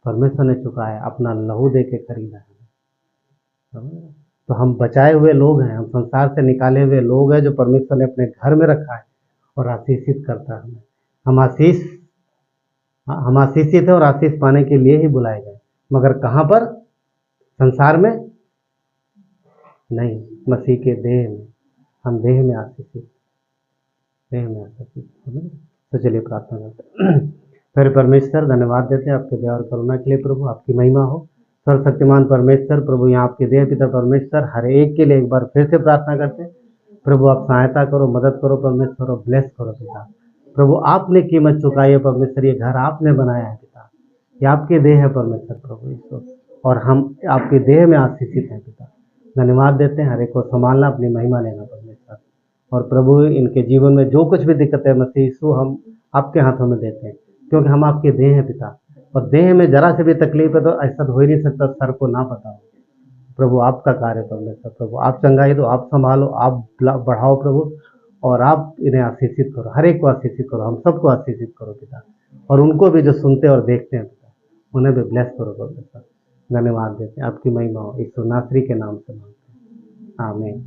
परमेश्वर ने चुकाया, अपना लहू दे के खरीदा है। तो हम बचाए हुए लोग हैं, हम संसार से निकाले हुए लोग हैं, जो परमेश्वर ने अपने घर में रखा है और आशीषित करता है हमें। हम आशीषित है और आशीष पाने के लिए ही बुलाए गए, मगर कहाँ पर? संसार में नहीं, मसीह के देह में। हम देह में आशीषित, देह में आशीषित। तो चलिए प्रार्थना करते हैं। फिर परमेश्वर धन्यवाद देते हैं आपके दया और करुणा के लिए प्रभु, आपकी महिमा हो। सर्वशक्तिमान परमेश्वर प्रभु, यहाँ आपके देह पिता परमेश्वर हर एक के लिए एक बार फिर से प्रार्थना करते हैं प्रभु, आप सहायता करो, मदद करो परमेश्वर, और ब्लेस करो पिता। प्रभु आपने कीमत चुकाई है परमेश्वर, ये घर आपने बनाया है पिता, ये आपके देह है परमेश्वर प्रभु यीशु, और हम आपके देह में आशीषित हैं पिता। धन्यवाद देते हैं, हर एक को संभालना, अपनी महिमा लेना परमेश्वर। और प्रभु इनके जीवन में जो कुछ भी दिक्कत है मसीह यीशु, हम आपके हाथों में देते हैं, क्योंकि हम आपके देह हैं पिता। और देह में जरा से भी तकलीफ है तो ऐसा हो ही नहीं सकता सर को ना पता हो। प्रभु आपका कार्य परमेश्वर, प्रभु आप चंगाई दो, आप संभालो, आप बढ़ाओ प्रभु, और आप इन्हें आशीषित करो, हर एक को आशीषित करो, हम सबको आशीषित करो पिता। और उनको भी जो सुनते और देखते हैं पिता, उन्हें भी ब्लेस करो परमेश्वर। धन्यवाद देते हैं, आपकी महिमा हो, यीशु नासरी के नाम से मांगते हैं, आमीन।